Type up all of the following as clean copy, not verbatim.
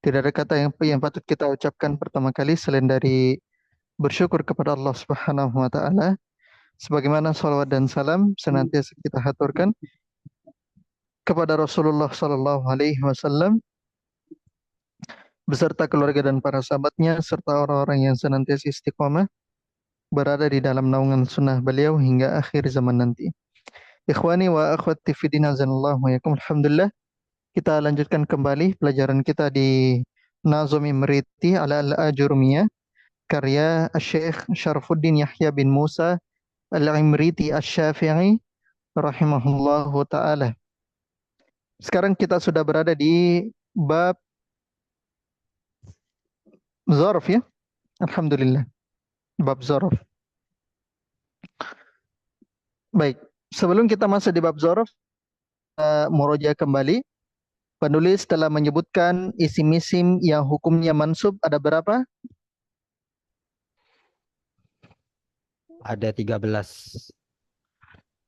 Tidak ada kata yang patut kita ucapkan pertama kali selain dari bersyukur kepada Allah Subhanahu wa taala. Sebagaimana salawat dan salam senantiasa kita haturkan kepada Rasulullah sallallahu alaihi wasallam beserta keluarga dan para sahabatnya serta orang-orang yang senantiasa istiqomah berada di dalam naungan sunnah beliau hingga akhir zaman nanti. Ikhwani wa akhwati fi din azanallahu wa yakum. Alhamdulillah kita lanjutkan kembali pelajaran kita di Nazmi Mriti ala al-Ajurumiyah karya Syekh Syarfuddin Yahya bin Musa Al-Imriti Asy-Syafi'i rahimahullahu taala. Sekarang kita sudah berada di bab zarf ya. Alhamdulillah. Bab zarf. Baik, sebelum kita masuk di bab zarf, murojaah kembali. Penulis telah menyebutkan isim-isim yang hukumnya mansub ada berapa? Ada 13.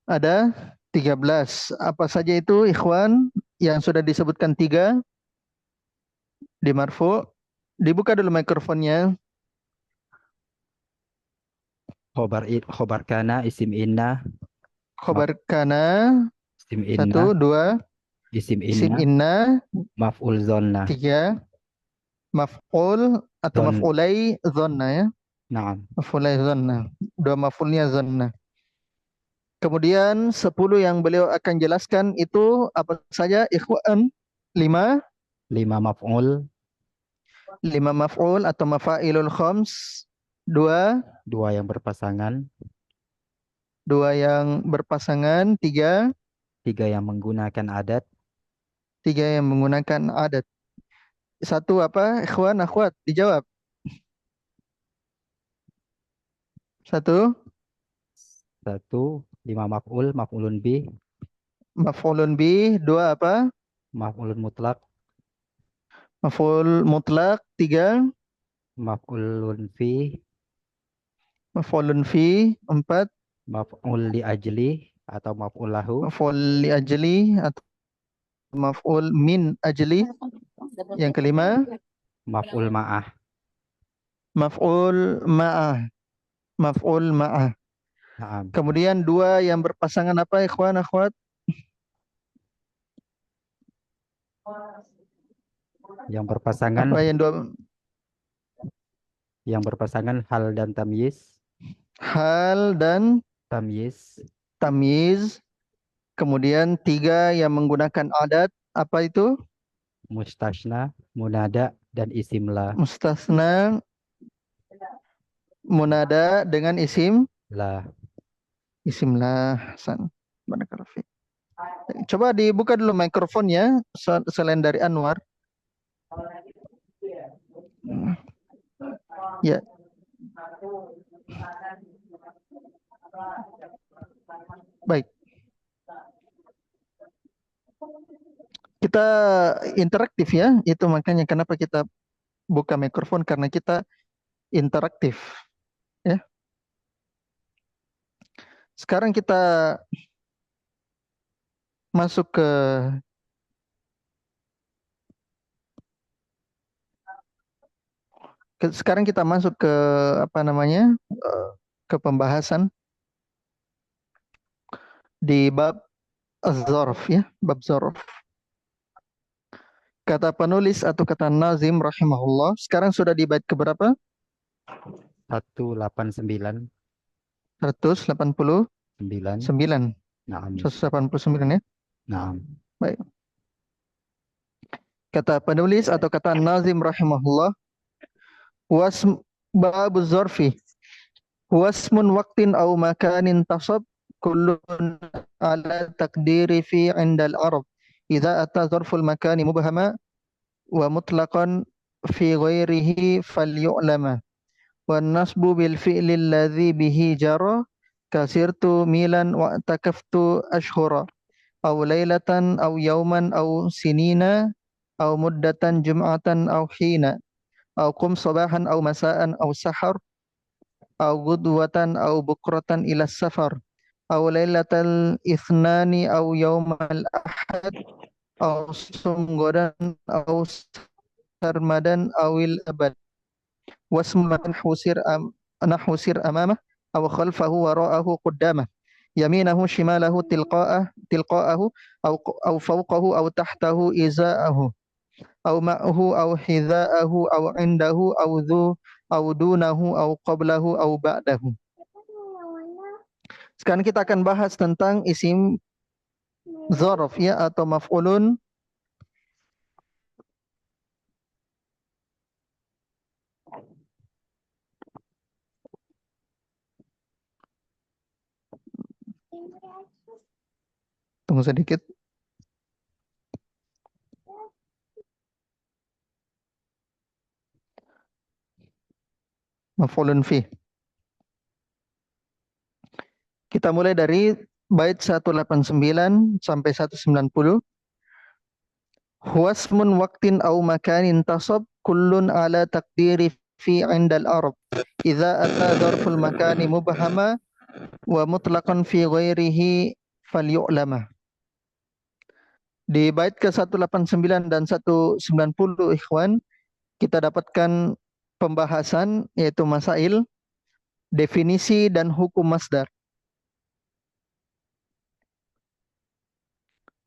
Ada 13. Apa saja itu ikhwan yang sudah disebutkan 3 di marfu? Dibuka dulu mikrofonnya. Khobar kana, isim inna, Khobar kana, isim 1, inna, 2, isim isim inna, inna, maf'ul zonna. 3, maf'ul atau Zon, maf'ulai dhanna ya. naam. Maf'ulai dhanna. 2 maf'ulnya dhanna. Kemudian 10 yang beliau akan jelaskan itu apa saja ikhwan? 5, 5 maf'ul, 5 maf'ul atau mafa'ilul khams, 2, 2 yang berpasangan, 2 yang berpasangan, 3, 3 yang menggunakan adat, 3 yang menggunakan adat. 1 apa ikhwan akhwat? Dijawab. 1 1 5 maf'ul, maf'ulun bih, maf'ulun bih, 2 apa? maf'ulun mutlak, Maf'ul mutlak, 3 maf'ulun fi, maf'ulun fi, 4 maf'ul li ajli atau maf'ul lahu, maf'ul li ajli atau maf'ul min ajli. Yang kelima maf'ul ma'ah. maf'ul ma'ah, maf'ul ma'ah. Naam. Kemudian 2 yang berpasangan apa ikhwan akhwat? Yang berpasangan, Apa yang 2? hal dan tamyiz, Hal dan tamyiz, tamyiz. Kemudian 3 yang menggunakan adat. Apa itu? mustasna, munada, dan isimla. Mustasna, munada dengan isim. Lah, Isimlah. Hasan. Barakallahu fiik. Coba dibuka dulu mikrofonnya selain dari Anwar. Ya. Baik. Kita interaktif ya. Itu makanya kenapa kita buka mikrofon karena kita interaktif ya. Sekarang kita masuk sekarang kita masuk ke apa namanya? Ke pembahasan di bab az-zarf ya, bab zarf. Kata penulis atau kata Nazim rahimahullah, sekarang sudah di bait keberapa? 189. 189. 9. Naam. 189 ya. Naam. Baik. Kata penulis atau kata Nazim rahimahullah, wasm babu zarfi wasmun waqtin aw makanin tasab kullun ala taqdiri fi indal arab idza ata zarful makani mubhama wa mutlaqan fi ghairihi falyu'lama wan nasbu bil fi'li alladhi bihi jara kasirtu milan wa takaftu ashhura aw laylatan aw yawman aw sinina aw muddatan jum'atan aw hina aw qum sabahan aw masaan aw sahar aw gudwatan aw bukratan ila safar aw lailatal ithnani aw yaumal ahad aw sum godan aw sarmadan awil abad. Wasmu man nahusir amamah aw khalfahu wara'ahu qaddamah. Yaminahu shimalahu tilqa'ahu aw fawqahu aw tahtahu iza'ahu aw ma'ahu aw hidha'ahu aw indahu aw dunahu aw qablahu aw ba'dahu. Sekarang kita akan bahas tentang isim dzaraf ya atau maf'ulun. Tunggu sedikit. Maf'ulun fi. Kita mulai dari bait 189 sampai 190. Huwasmun waqtin aw makanin tasab kullun ala taqdiri fi 'indal arab. Idza ata dzarful makani mubhama wa mutlaqan fi ghairihi falyu'lama. Di bait ke 189 dan 190 ikhwan, kita dapatkan pembahasan yaitu masail, definisi dan hukum masdar.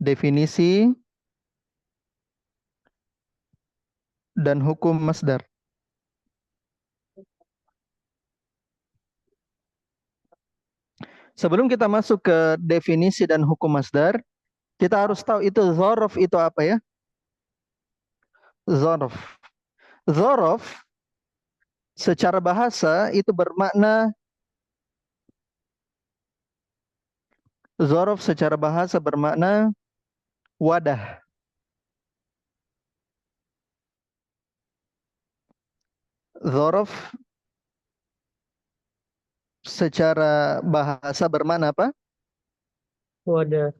Definisi dan hukum masdar. Sebelum kita masuk ke definisi dan hukum masdar, kita harus tahu itu dzaraf itu apa ya? Dzaraf. Dzaraf secara bahasa itu bermakna dzaraf secara bahasa bermakna wadah. Dzaraf secara bahasa bermakna apa? Wadah.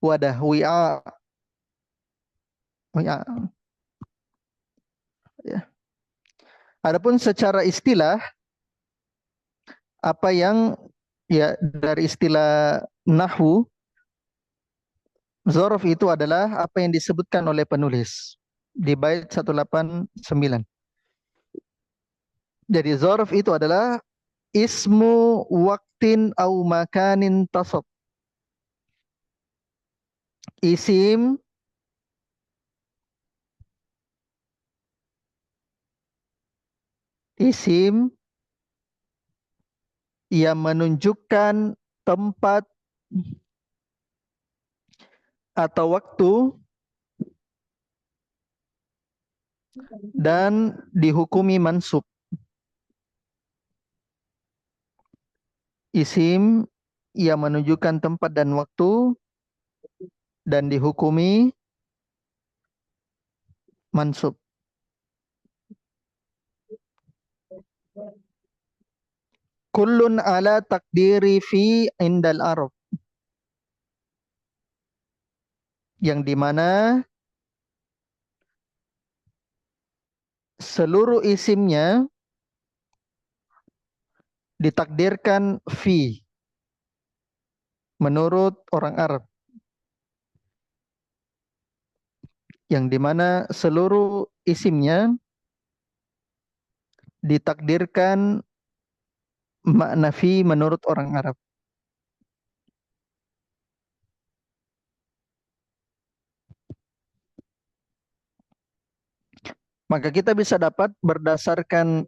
Wadah, wi'a. Wi'a. Ya. Adapun secara istilah, apa yang ya dari istilah nahwu, dzaraf itu adalah apa yang disebutkan oleh penulis di bait 189. Jadi dzaraf itu adalah ismu waktin au makanin tasab. Isim yang menunjukkan tempat atau waktu dan dihukumi mansub. Isim yang menunjukkan tempat dan waktu dan dihukumi mansub. Kullun ala takdiri fi indal arab. Yang dimana seluruh isimnya ditakdirkan fi menurut orang Arab. Yang dimana seluruh isimnya ditakdirkan makna fi menurut orang Arab. Maka kita bisa dapat berdasarkan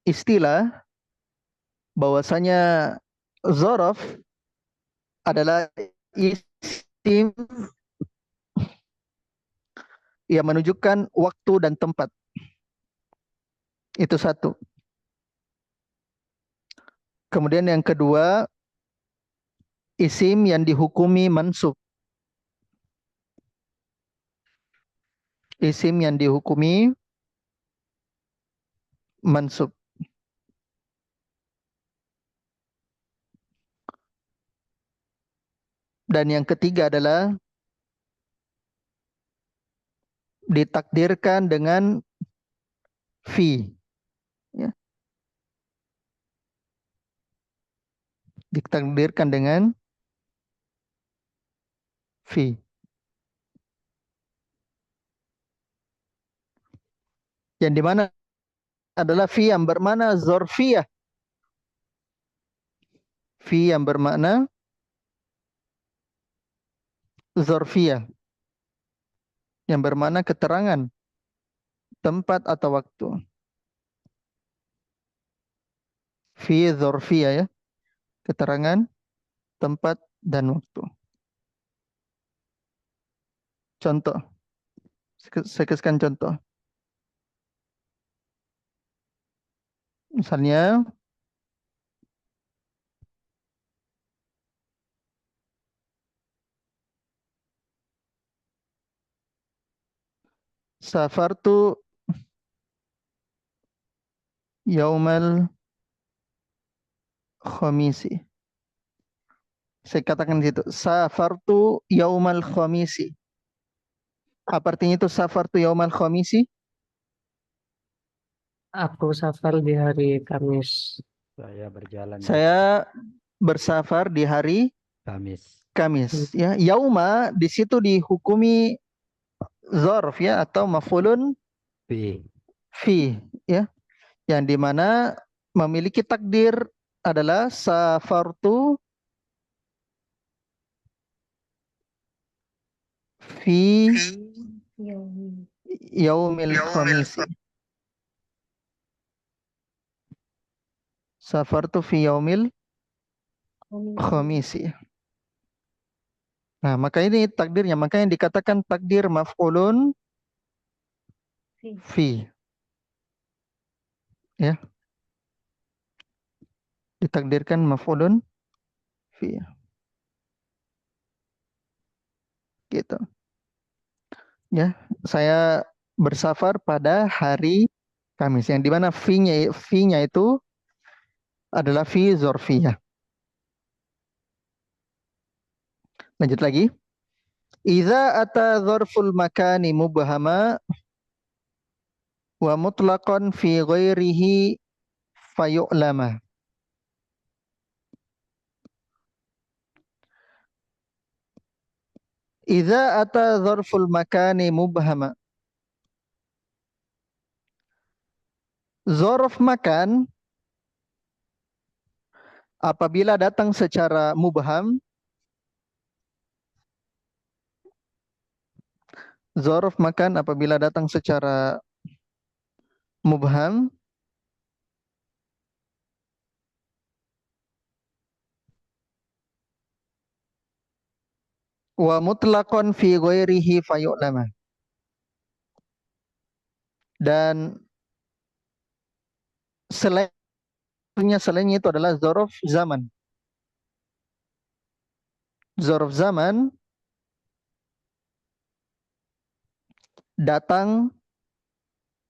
istilah bahwasanya dzaraf adalah isim yang menunjukkan waktu dan tempat. Itu satu. Kemudian yang kedua, isim yang dihukumi mansub. Isim yang dihukumi mansub. Dan yang ketiga adalah ditakdirkan dengan fi. Ya. Ditakdirkan dengan fi. Yang dimana adalah fi yang bermakna zorfiyah. Fi yang bermakna zorfiyah. Yang bermakna keterangan tempat atau waktu. Fi zorfiyah ya. Keterangan tempat dan waktu. Contoh. Saya kasihkan contoh. Misalnya, safartu yaumal khamisi. Saya katakan di situ, safartu yaumal khamisi. Apa artinya itu safartu yaumal khamisi? Aku safar di hari Kamis. Saya berjalan di Saya bersafar di hari Kamis. Kamis. Ya, yauma di situ dihukumi zarf ya atau maf'ulun Fi. fi ya, yang dimana memiliki takdir adalah safartu fi yaumil khamisi. Safartu fi yaumil khamisi. Nah, maka ini takdirnya, maka yang dikatakan takdir maf'ulun fi. Ya, ditakdirkan maf'ulun fi. Gitu. Ya, saya bersafar pada hari Kamis yang dimana fi-nya itu adalah fi zorfiyah. Lanjut lagi. Iza ata zorful makani mubhama wa mutlaqan fi ghairihi fayu'lama. Iza ata zorful makani mubhama. Zorof makan apabila datang secara mubham, zorof makan apabila datang secara mubham, wa mutlaqan fi ghairihi fayu'lama. Dan selainnya itu adalah zorof zaman. Zorof zaman datang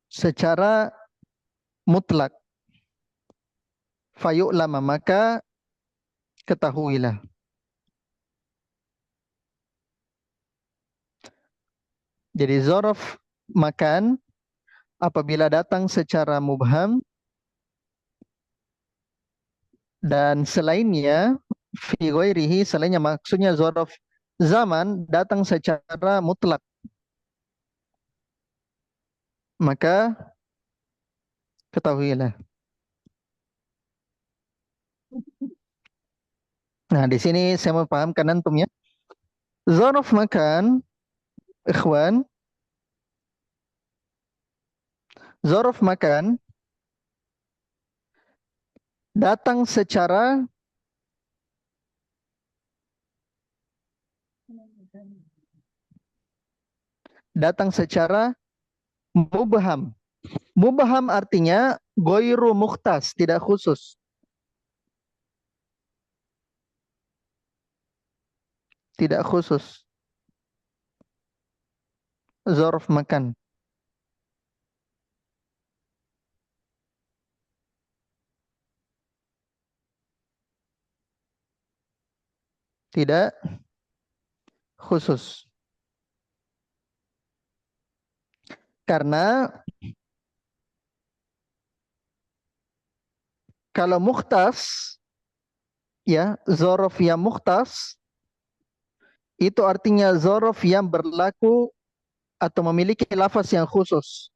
secara mutlak. Fayu'lama, maka ketahuilah. Jadi zorof makan apabila datang secara mubham dan selainnya fi ghairihi, selainnya maksudnya zorof zaman datang secara mutlak, maka ketahuilah. Nah, di sini saya mau pahamkan antum ya. Zorof makan, ikhwan, zorof makan datang secara mubham. Mubham artinya goiru mukhtas, tidak khusus. Tidak khusus. Zorof makan. Tidak khusus. Karena kalau mukhtas, ya, zorof yang mukhtas, itu artinya zorof yang berlaku atau memiliki lafaz yang khusus.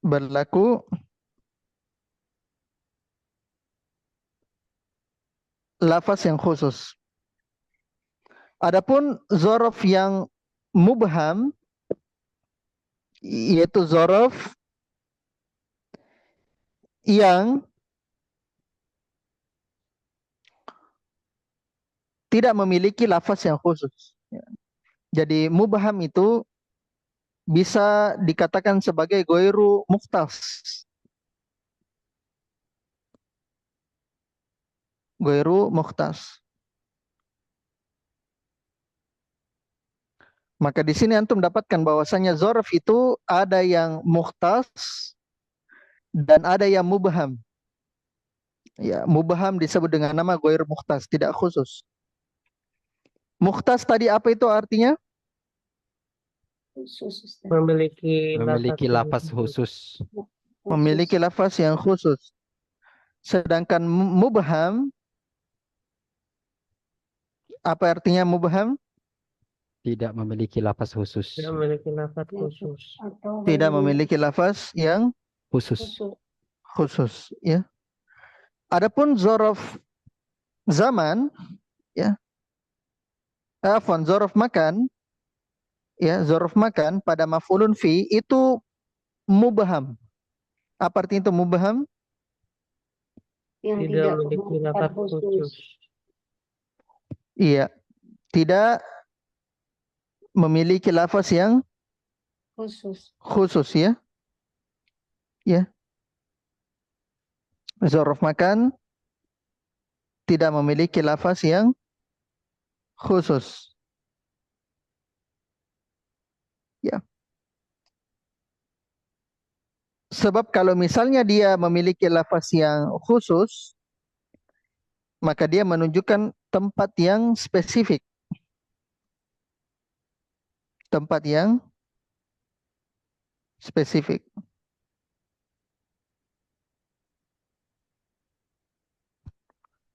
berlaku lafaz yang khusus. Adapun zorof yang mubham, yaitu zorof yang tidak memiliki lafaz yang khusus. Jadi mubham itu bisa dikatakan sebagai goiru mukhtas. Goiru mukhtas. Maka di sini antum dapatkan bahwasanya zorof itu ada yang mukhtas dan ada yang mubham. Ya, mubham disebut dengan nama goiru mukhtas, tidak khusus. Mukhtas tadi apa itu artinya? Memiliki Memiliki lafaz khusus. Memiliki lafaz yang khusus. Sedangkan mubham, apa artinya mubham? Tidak memiliki lafaz khusus. tidak memiliki lafaz khusus. Tidak memiliki lafaz yang Khusus. khusus, ya. Adapun zorof zaman, ya, afwan, zorof makan, ya, zorof makan pada maf'ulun fi itu mubham. Apa artinya itu mubham? Tidak memiliki lafaz khusus. Iya, tidak memiliki lafaz yang khusus, ya. Ya, zorof makan tidak memiliki lafaz yang khusus. Ya. Sebab kalau misalnya dia memiliki lafaz yang khusus, maka dia menunjukkan tempat yang spesifik. Tempat yang spesifik.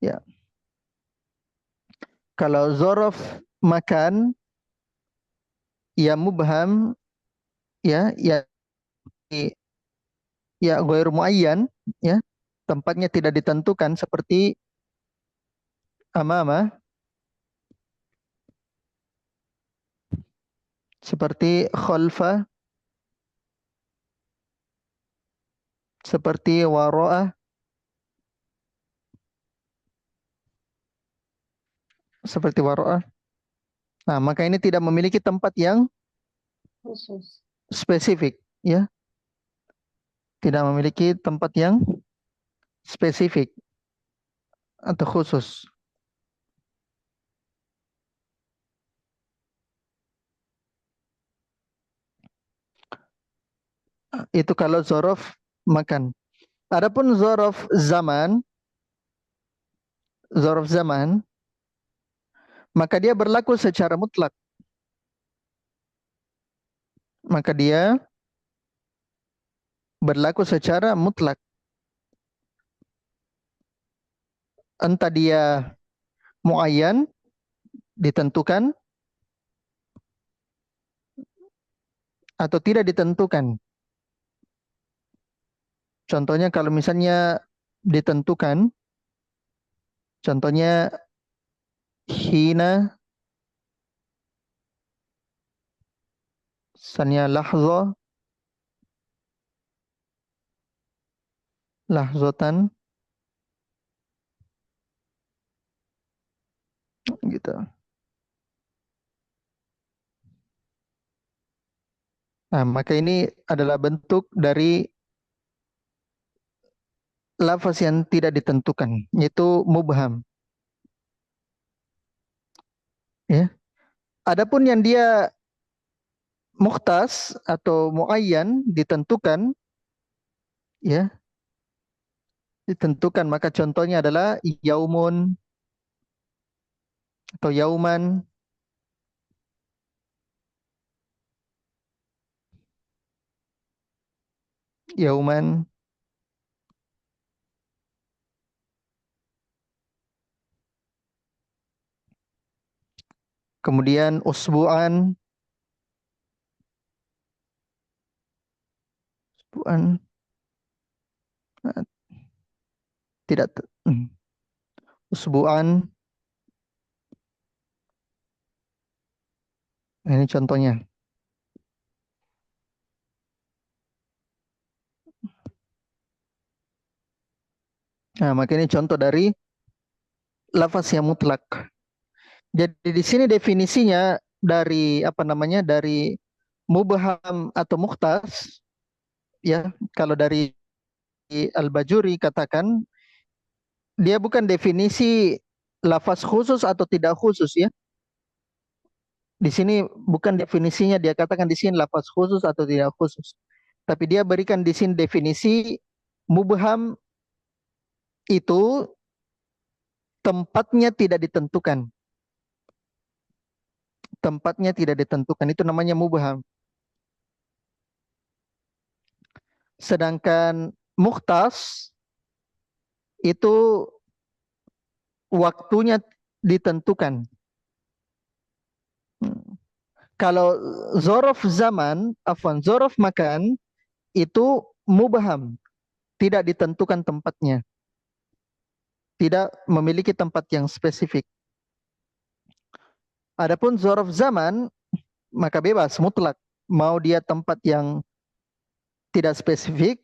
Ya. Kalau zorof makan, ya mubham, ya, ya ghair muayyan, ya, tempatnya tidak ditentukan seperti amama, seperti khalfa, seperti waro'ah, seperti waro'ah. Nah, maka ini tidak memiliki tempat yang spesifik, ya, tidak memiliki tempat yang spesifik atau khusus. Itu kalau zorof makan. Adapun zorof zaman, maka dia berlaku secara mutlak. Maka dia berlaku secara mutlak. Entah dia muayyan, ditentukan, atau tidak ditentukan. Contohnya kalau misalnya ditentukan, contohnya hina, misalnya lahza, lahzotan, gitu. Nah, maka ini adalah bentuk dari lafaz yang tidak ditentukan, yaitu mubham. Ya. Adapun yang dia mukhtas atau muayyan ditentukan, ya, ditentukan, maka contohnya adalah yaumun atau yauman, yauman, kemudian usbu'an, usbu'an ah, tidak usbu'an. Nah, ini contohnya. Nah, maka ini contoh dari lafaz yang mutlak. Jadi di sini definisinya dari apa namanya, dari mubham atau mukhtas, ya. Kalau dari Al-Bajuri katakan dia bukan definisi lafaz khusus atau tidak khusus, ya. Di sini bukan definisinya, dia katakan di sini lafaz khusus atau tidak khusus. Tapi dia berikan di sini definisi mubham itu tempatnya tidak ditentukan. Tempatnya tidak ditentukan, itu namanya mubham. Sedangkan mukhtas itu waktunya ditentukan. Kalau zorof zaman, zorof makan itu mubham, tidak ditentukan tempatnya, tidak memiliki tempat yang spesifik. Adapun zorof zaman maka bebas, mutlak, mau dia tempat yang tidak spesifik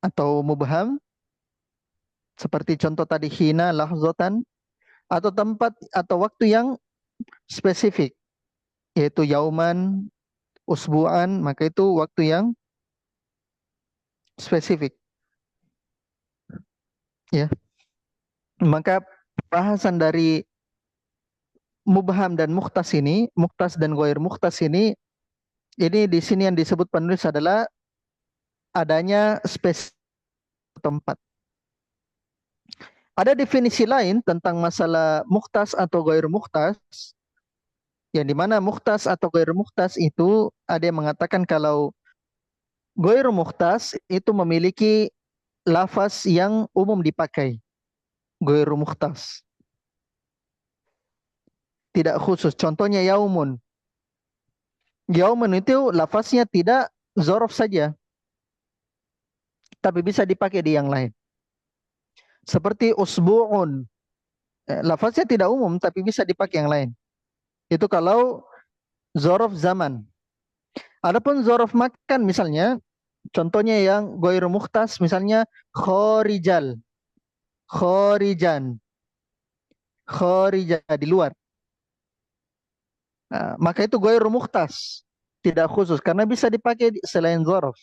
atau mubham, seperti contoh tadi hina, lahzotan, atau tempat atau waktu yang spesifik, yaitu yauman, usbu'an, maka itu waktu yang spesifik, ya. Maka bahasan dari mubham dan mukhtas ini, mukhtas dan ghair mukhtas ini di sini yang disebut penulis adalah adanya spesifik tempat. Ada definisi lain tentang masalah mukhtas atau ghair mukhtas, yang dimana mukhtas atau ghair mukhtas itu ada yang mengatakan kalau ghair mukhtas itu memiliki lafaz yang umum dipakai. Ghair mukhtas tidak khusus. Contohnya yaumun. Yaumun itu lafaznya tidak zorof saja, tapi bisa dipakai di yang lain. Seperti usbu'un. Lafaznya tidak umum, tapi bisa dipakai yang lain. Itu kalau zorof zaman. Adapun zorof makan misalnya, contohnya yang ghair mukhtas, misalnya khorijal, khorijan, khorija, di luar. Nah, maka itu ghair mukhtas, tidak khusus, karena bisa dipakai selain zorof.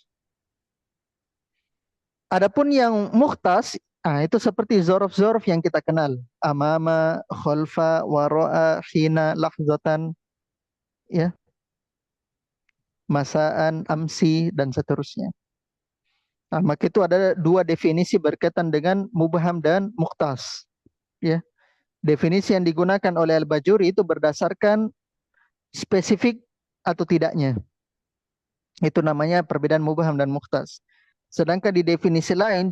Adapun yang mukhtas, itu seperti zorof-zorof yang kita kenal. Amama, khalfa, waro'a, hina, lahzatan, ya, masaan, amsi, dan seterusnya. Nah, maka itu ada dua definisi berkaitan dengan mubham dan mukhtas. Ya. Definisi yang digunakan oleh Al-Bajuri itu berdasarkan spesifik atau tidaknya. Itu namanya perbedaan mubham dan mukhtas. Sedangkan di definisi lain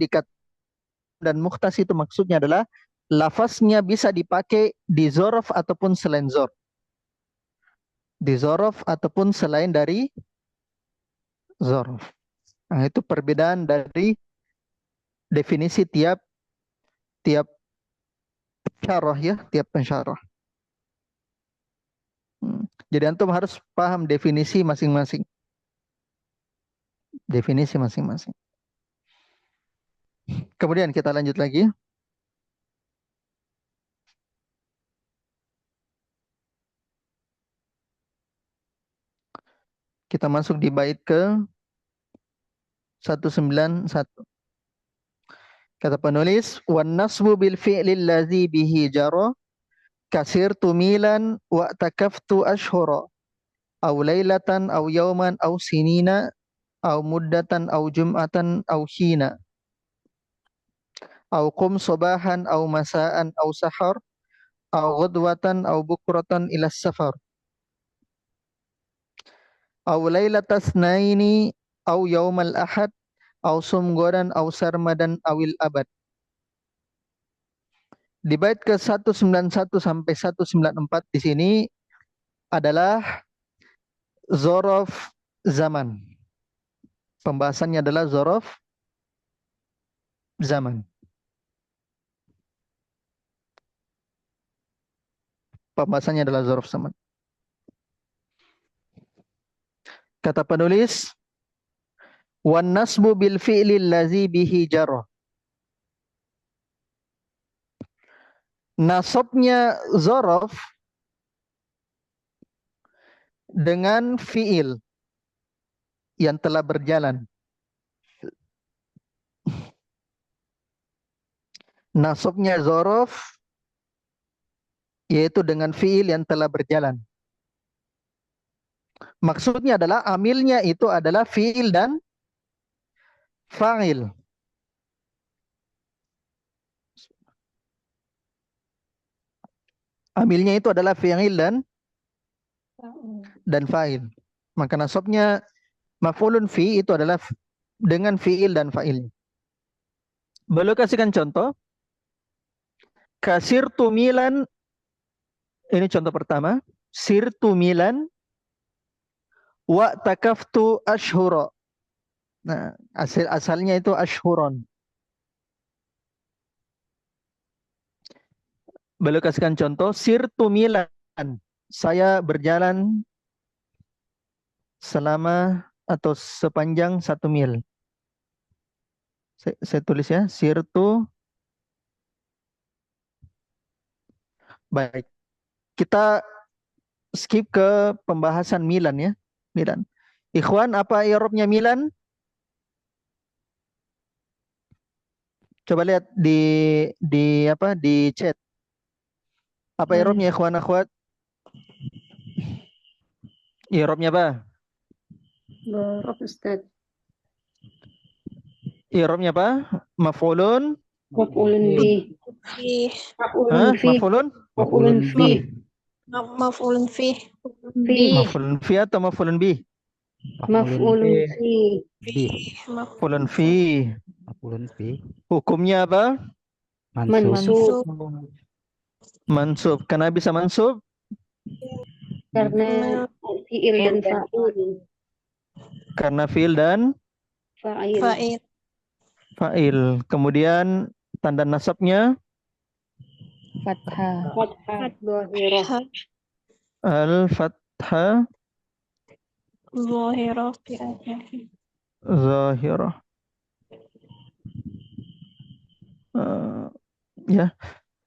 dan mukhtas itu maksudnya adalah lafaznya bisa dipakai di zorof ataupun selain zorof. Di zorof ataupun selain dari zorof. Nah, itu perbedaan dari definisi tiap syarah, ya, tiap pensyarah. Jadi antum harus paham definisi masing-masing. Definisi masing-masing. Kemudian kita lanjut lagi. Kita masuk di bait ke 191. Kata penulis, wan nasbu bil fi'lil ladzi bihi jara kasirtu milan wa takaftu ashhura aw lailatan aw yawman aw sinina aw muddatan aw jum'atan aw hina aw qum sabahan aw masaan aw sahar aw ghadwatan aw bukratan ila safar aw lailatas naini aw yawmal ahad aw sum godan aw sarmadan awil abad. Di bait ke 191 sampai 194 di sini adalah zorof zaman. Pembahasannya adalah zorof zaman. Pembahasannya adalah zorof zaman. Kata penulis, wan nasbu bil fi'li allazi bihi jarah. Nasabnya zorof dengan fi'il yang telah berjalan. Nasabnya zorof yaitu dengan fi'il yang telah berjalan. Maksudnya adalah amilnya itu adalah fi'il dan fa'il. Amilnya itu adalah fi'il dan fa'il. Maka nasabnya maf'ulun fi itu adalah dengan fi'il dan fa'il. Boleh kasihkan contoh? Kasirtu Milan, ini contoh pertama. Sirtu Milan wa takaftu ashhura. Nah, asalnya itu ashhuron. Boleh kasihkan contoh? Sirtu Milan, saya berjalan selama atau sepanjang 1 mil. Saya tulis ya, sirtu. Baik, kita skip ke pembahasan Milan ya. Milan. Ikhwan, apa i'rabnya Milan? Coba lihat di apa di chat. Apa i'rabnya ikhwan akhwat? I'rabnya apa? Zorof Ustaz. I'rabnya apa? Maf'ulun. Maf'ulun bih. Hah? Maf'ulun fi. Maf'ulun? Maf'ulun fi. Maf'ulun fih. Fi. Maf'ulun fi atau maf'ulun bih? Maf'ulun fi. Bi. Maf'ulun fi. Maf'ulun fi. Hukumnya apa? Mansub. Mansub. Mansub. Kenapa bisa mansub? Karena fi'il dan fa'il. Karena fi'il dan Fa'il. Fa'il. fa'il. Kemudian tanda nasabnya Fathah. Fathah. Zahirah. al-fathah Zahirah fi akhirih. zahirah. Ya.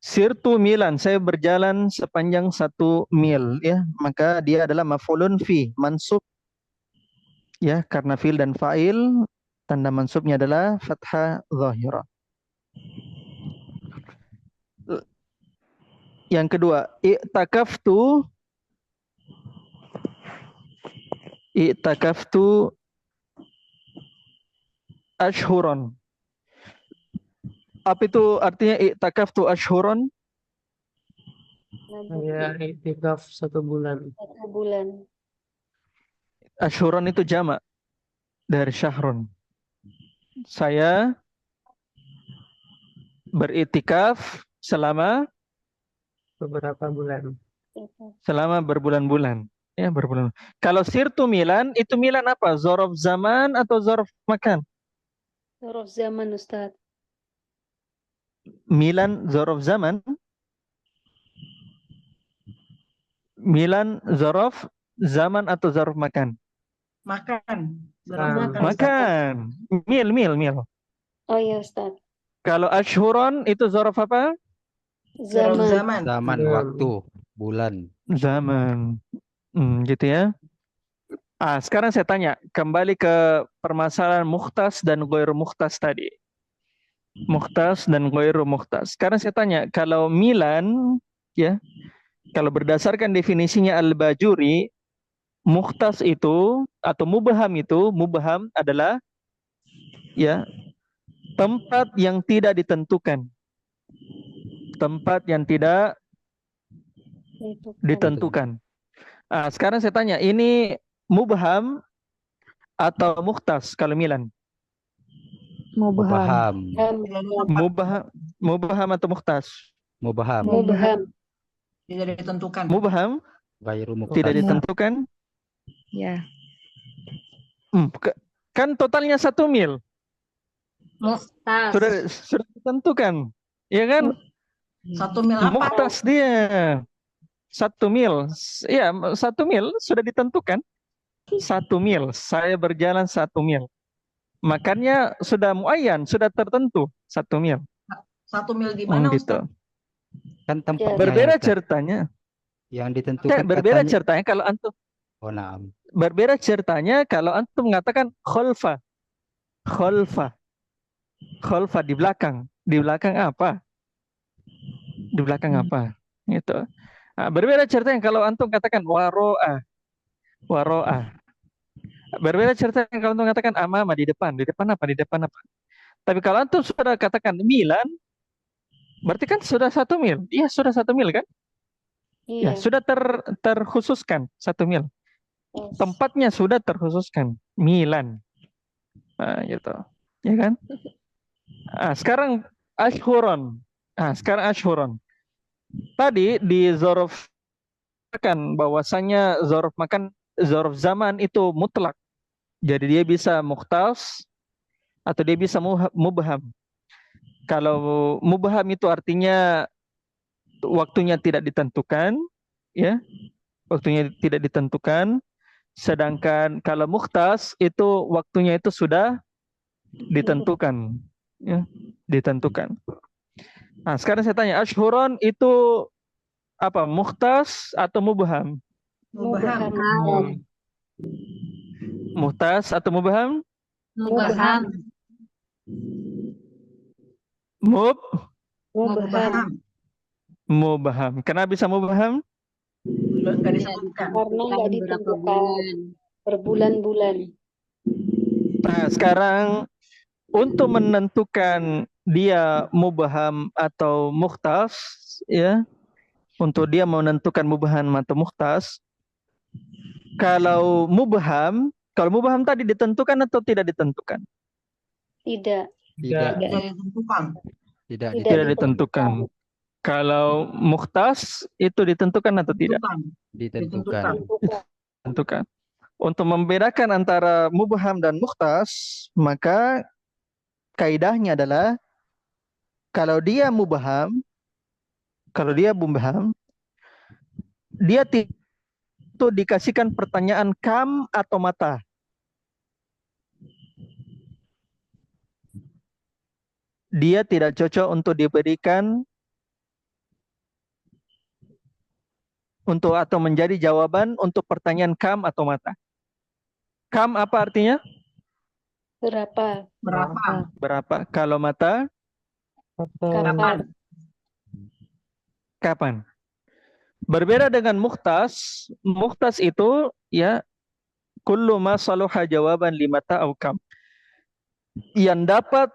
Sirtu Milan, saya berjalan sepanjang 1 mil ya, maka dia adalah maf'ulun fi, mansub ya, karena fi'il dan fa'il, tanda mansubnya adalah fathah zahirah. Yang kedua, i'takaftu ashhuran. Apa itu artinya i'takaftu ashhuran? Saya iktikaf 1 bulan. 1 bulan. Ashhuran itu jamak dari syahrun. Saya beriktikaf selama Beberapa bulan. berbulan-bulan. Ya, berbulan. Kalau sirtu Milan, itu Milan apa? Zorof zaman atau zorof makan? Zorof zaman Ustaz. Milan zorof zaman. Milan zorof zaman atau zorof makan? Makan. Makan. Mil. Oh ya Ustaz. Kalau ashhuron itu zorof apa? Zaman. Zaman, Ya. waktu, bulan. Zaman. Gitu ya. Sekarang saya tanya, kembali ke permasalahan mukhtas dan ghairu mukhtas tadi. Mukhtas dan ghairu mukhtas. Sekarang saya tanya, kalau Milan ya, kalau berdasarkan definisinya Al-Bajuri, mukhtas itu atau mubham adalah ya, tempat yang tidak ditentukan. Tempat yang tidak ditentukan. Sekarang saya tanya, ini mubham atau mukhtas kalau Milan? Mubham. Mubham atau mukhtas? Mubham. Mubham. Tidak ditentukan. Mubham Ghairu mukhtas. tidak ditentukan. Ya. Kan totalnya 1 mil. Muhtas. Sudah ditentukan. Ya kan? 1 mil apa? Muhtas dia. 1 mil. Ya, 1 mil sudah ditentukan. 1 mil. Saya berjalan 1 mil. Makanya sudah muayyan, sudah tertentu 1 mil. 1 mil di mana, Gitu. Ustaz? Kan tempatnya Berbeda ya, Ustaz. ceritanya. Yang ditentukan Berbeda katanya. ceritanya kalau antum. Oh, naam. Berbeda ceritanya kalau antum mengatakan kholfa. Kholfa. Kholfa di belakang. Di belakang apa? Di belakang apa? Gitu. Nah, berbeda ceritanya kalau antum katakan waro'a. Waro'a. Berbeda ceritanya kalau antum katakan amama di depan. Di depan apa? Di depan apa? Tapi kalau antum sudah katakan milan, berarti kan sudah 1 mil. Iya, sudah 1 mil kan? Ya, Iya. sudah terkhususkan 1 mil. Yes. Tempatnya sudah terkhususkan. Milan. Nah, gitu. Ya kan? Sekarang ashhuron. Sekarang ashhuron. Tadi di zorof kan bahwasanya zorof zaman itu mutlak. Jadi dia bisa mukhtas atau dia bisa mubham. Kalau mubham itu artinya waktunya tidak ditentukan, ya. Waktunya tidak ditentukan. Sedangkan kalau mukhtas itu waktunya itu sudah ditentukan, ya, ditentukan. Sekarang saya tanya, ashhuron itu apa? Mukhtas atau mubham? Mubham. Mukhtas atau mubham? Mubham. Mubham. Mubham. Kenapa bisa mubham? Nggak disebutkan. Karena nggak ditentukan berbulan-bulan. Sekarang untuk menentukan dia mubham atau mukhtas, ya, untuk dia menentukan mubham atau mukhtas, kalau mubham tadi ditentukan atau tidak ditentukan? Tidak. Tidak. Tidak ditentukan. Tidak. Tidak Tidak ditentukan. Kalau mukhtas itu ditentukan atau tidak? Ditentukan. Ditentukan. Untuk membedakan antara mubham dan mukhtas, maka kaidahnya adalah kalau dia mubham, dia itu dikasihkan pertanyaan kam atau mata. Dia tidak cocok untuk diberikan atau menjadi jawaban untuk pertanyaan kam atau mata. Kam apa artinya? Berapa? Berapa. Kalau mata? Kapan? Kapan? Berbeda dengan mukhtas. Mukhtas itu ya kullu ma saluha jawaban limata au kam. Yang dapat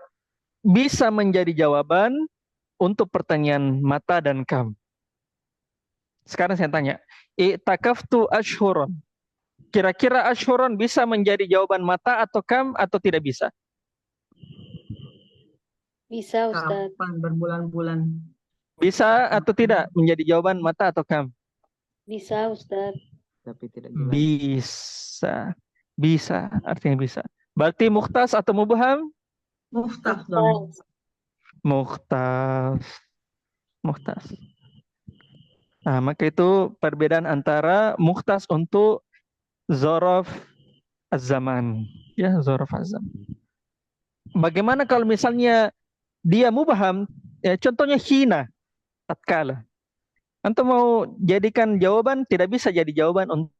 bisa menjadi jawaban untuk pertanyaan mata dan kam. Sekarang saya tanya, i'takaftu ashhuron. Kira-kira ashhuron bisa menjadi jawaban mata atau kam atau tidak bisa? Bisa, Ustaz. Kapan berbulan-bulan? Bisa atau tidak menjadi jawaban mata atau kam? Bisa, Ustaz. Tapi tidak jelas. Bisa. Bisa, artinya bisa. Berarti mukhtas atau mubham? Muhtas dong. Mukhtas. Maka itu perbedaan antara mukhtas untuk zorof az-zaman. Ya, zorof az-zaman. Bagaimana kalau misalnya dia mubham, ya, contohnya hina, tatkala. Antum mau jadikan jawaban, tidak bisa jadi jawaban untuk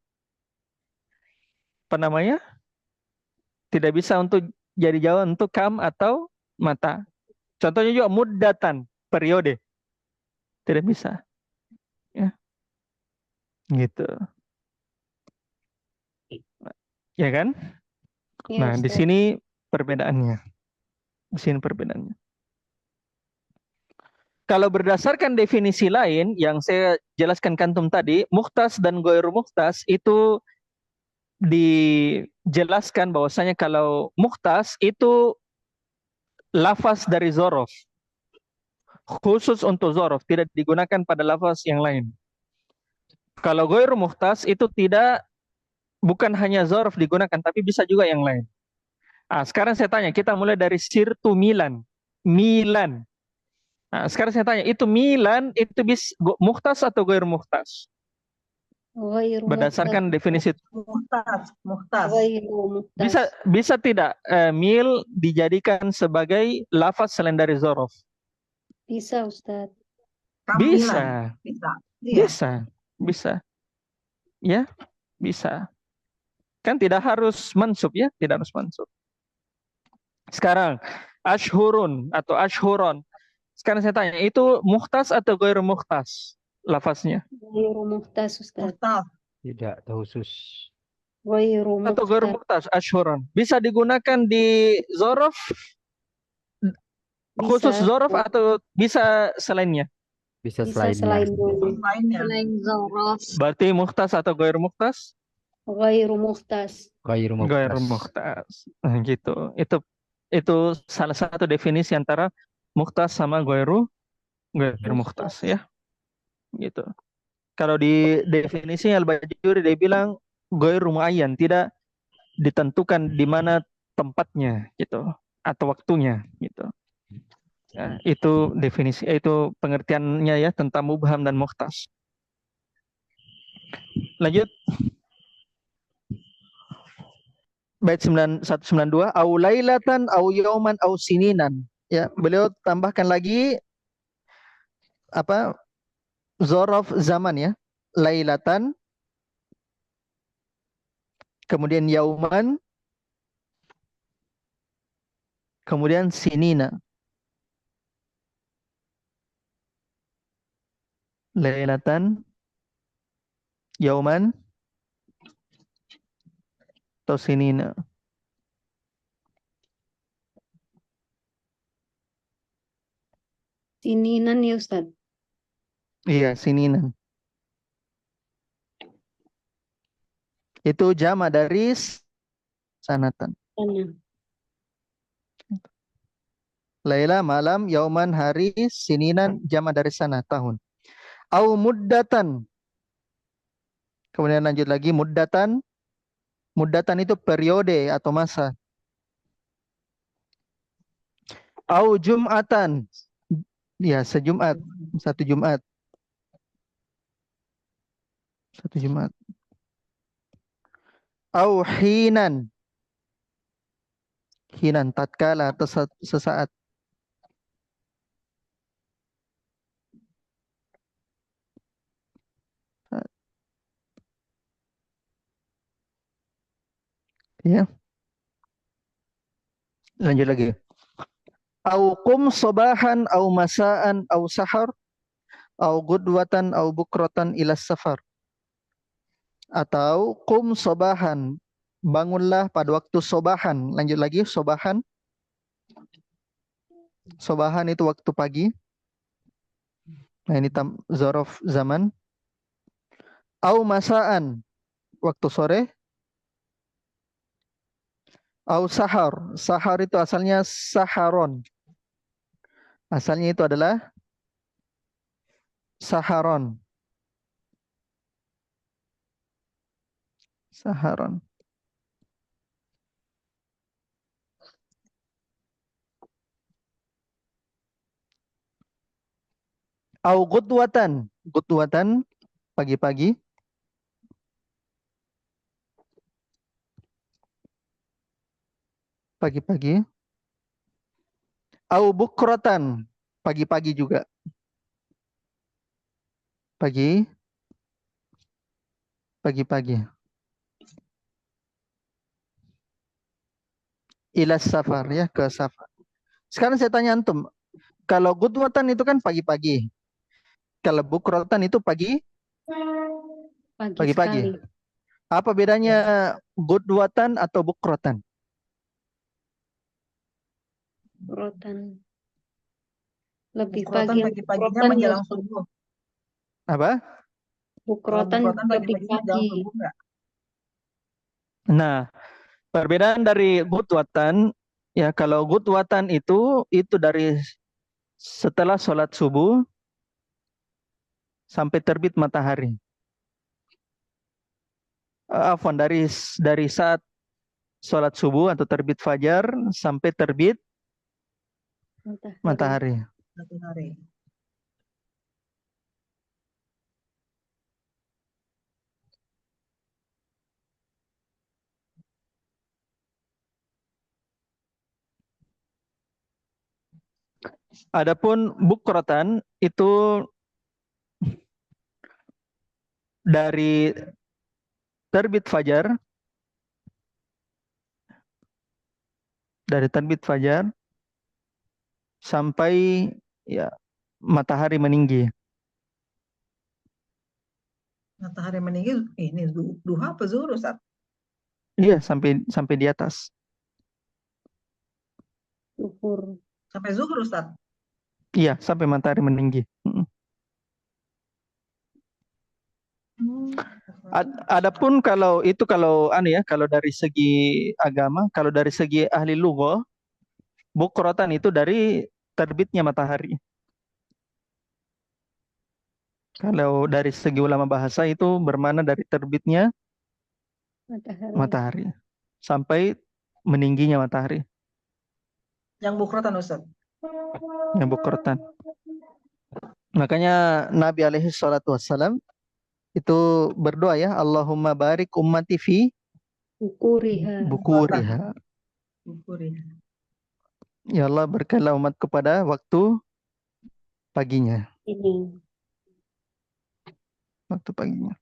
apa namanya? Tidak bisa untuk jadi jawaban untuk kam atau mata. Contohnya juga muddatan, periode. Tidak bisa. Ya. Gitu. Ya kan? Ya, Nah, di Ustaz. sini perbedaannya. Kalau berdasarkan definisi lain yang saya jelaskan kantum tadi, mukhtas dan ghairu mukhtas itu dijelaskan bahwasanya kalau mukhtas itu lafaz dari zorof. Khusus untuk zorof, tidak digunakan pada lafaz yang lain. Kalau ghairu mukhtas itu bukan hanya zorof digunakan, tapi bisa juga yang lain. Sekarang saya tanya, kita mulai dari Sirtu Milan. Milan. Sekarang saya tanya, itu Milan itu muhtas atau goir muhtas? Ghairu Berdasarkan definisi Muhtas. Muhtas. Ghairu muhtas. bisa tidak mil dijadikan sebagai lafaz selain dari zorof? Bisa, Ustaz. Kamilan. Bisa, Bisa. Iya. bisa, ya, bisa. Kan tidak harus mansub ya, tidak harus mansub. Sekarang ashurun atau ashhuron. Sekarang saya tanya, itu muhtas atau goir muhtas lafaznya? Ghairu muhtas, Ustaz. Muhtas. Tidak khusus. Ghairu Atau goir muhtas. muhtas ashhuron. Bisa digunakan di zorof khusus Bisa. zorof atau bisa selainnya? Bisa Bisa selainnya. selain dulu. Lainnya. Selain zorof. Berarti muhtas atau goir muhtas? Ghairu muhtas. Ghairu Goir muhtas. muhtas. Gitu. Itu salah satu definisi antara muhtas sama goir muhtas ya. Gitu. Kalau di definisi Al-Bajuri dia bilang goir muayyan, tidak ditentukan di mana tempatnya gitu atau waktunya gitu. Ya, itu definisi, itu pengertiannya ya tentang mubham dan muhtas. Lanjut. Bait 192, au lailatan au yauman au sininan. Ya, beliau tambahkan lagi apa? Zorof zaman ya. Lailatan, kemudian yauman, kemudian sinina. Lailatan, yauman, atau sinina. Sininan ya, Ustaz. Iya, sininan. Itu jama dari sanatan. Sana. Laila malam, yauman hari, sininan jama dari sana tahun. Au muddatan. Kemudian lanjut lagi muddatan. Muddatan itu periode atau masa. Au jum'atan. Ya, sejumat, satu Jumat. Satu Jumat. Au hinan. Hinan tatkala atau sesaat. Ya. Lanjut lagi. Au qum sobahan au masaan au sahar au gudwatan au bukratan ila safar. Atau qum sobahan, bangunlah pada waktu sobahan. Lanjut lagi, sobahan. Sobahan itu waktu pagi. Nah ini zorof zaman. Au masaan, waktu sore. Au sahar. Sahar itu asalnya saharon. Asalnya itu adalah saharon. Saharon. Au gudwatan. Gudwatan, pagi-pagi. Pagi-pagi. Au bukrotan, pagi-pagi juga. Pagi-pagi. Ilas safar ya, ke safar. Sekarang saya tanya antum, kalau gudwatan itu kan pagi-pagi. Kalau bukrotan itu pagi-pagi. Sekali. Apa bedanya gudwatan atau bukrotan? Rotan. Lebih Bukrotan pagi. pagi-paginya Bukrotan menjelang ya, Ustaz. subuh. Apa? Bukrotan Bukrotan lebih pagi-paginya menjelang pagi. subuh enggak? Nah, perbedaan dari gudwatan, ya kalau gudwatan itu dari setelah sholat subuh sampai terbit matahari. Afwan, dari saat sholat subuh atau terbit fajar sampai terbit matahari. Satu hari. Adapun bukratan itu dari terbit fajar, sampai ya matahari meninggi. Matahari meninggi, ini duha apa zuhur, Ustaz? Iya, sampai di atas. Zuhur. Sampai zuhur, Ustaz? Iya, sampai matahari meninggi. Adapun kalau dari segi agama, kalau dari segi ahli lughah, bukratan itu dari terbitnya matahari. Kalau dari segi ulama bahasa itu bermakna dari terbitnya Matahari. matahari sampai meningginya matahari, Yang bukratan, Ustaz? yang bukratan. Makanya Nabi alaihi salatu wassalam itu berdoa ya, Allahumma barik ummati fi Bukuriha. bukuriha. Bukuri. Ya Allah, berkahilah umat kepada waktu paginya. Ini. Waktu paginya.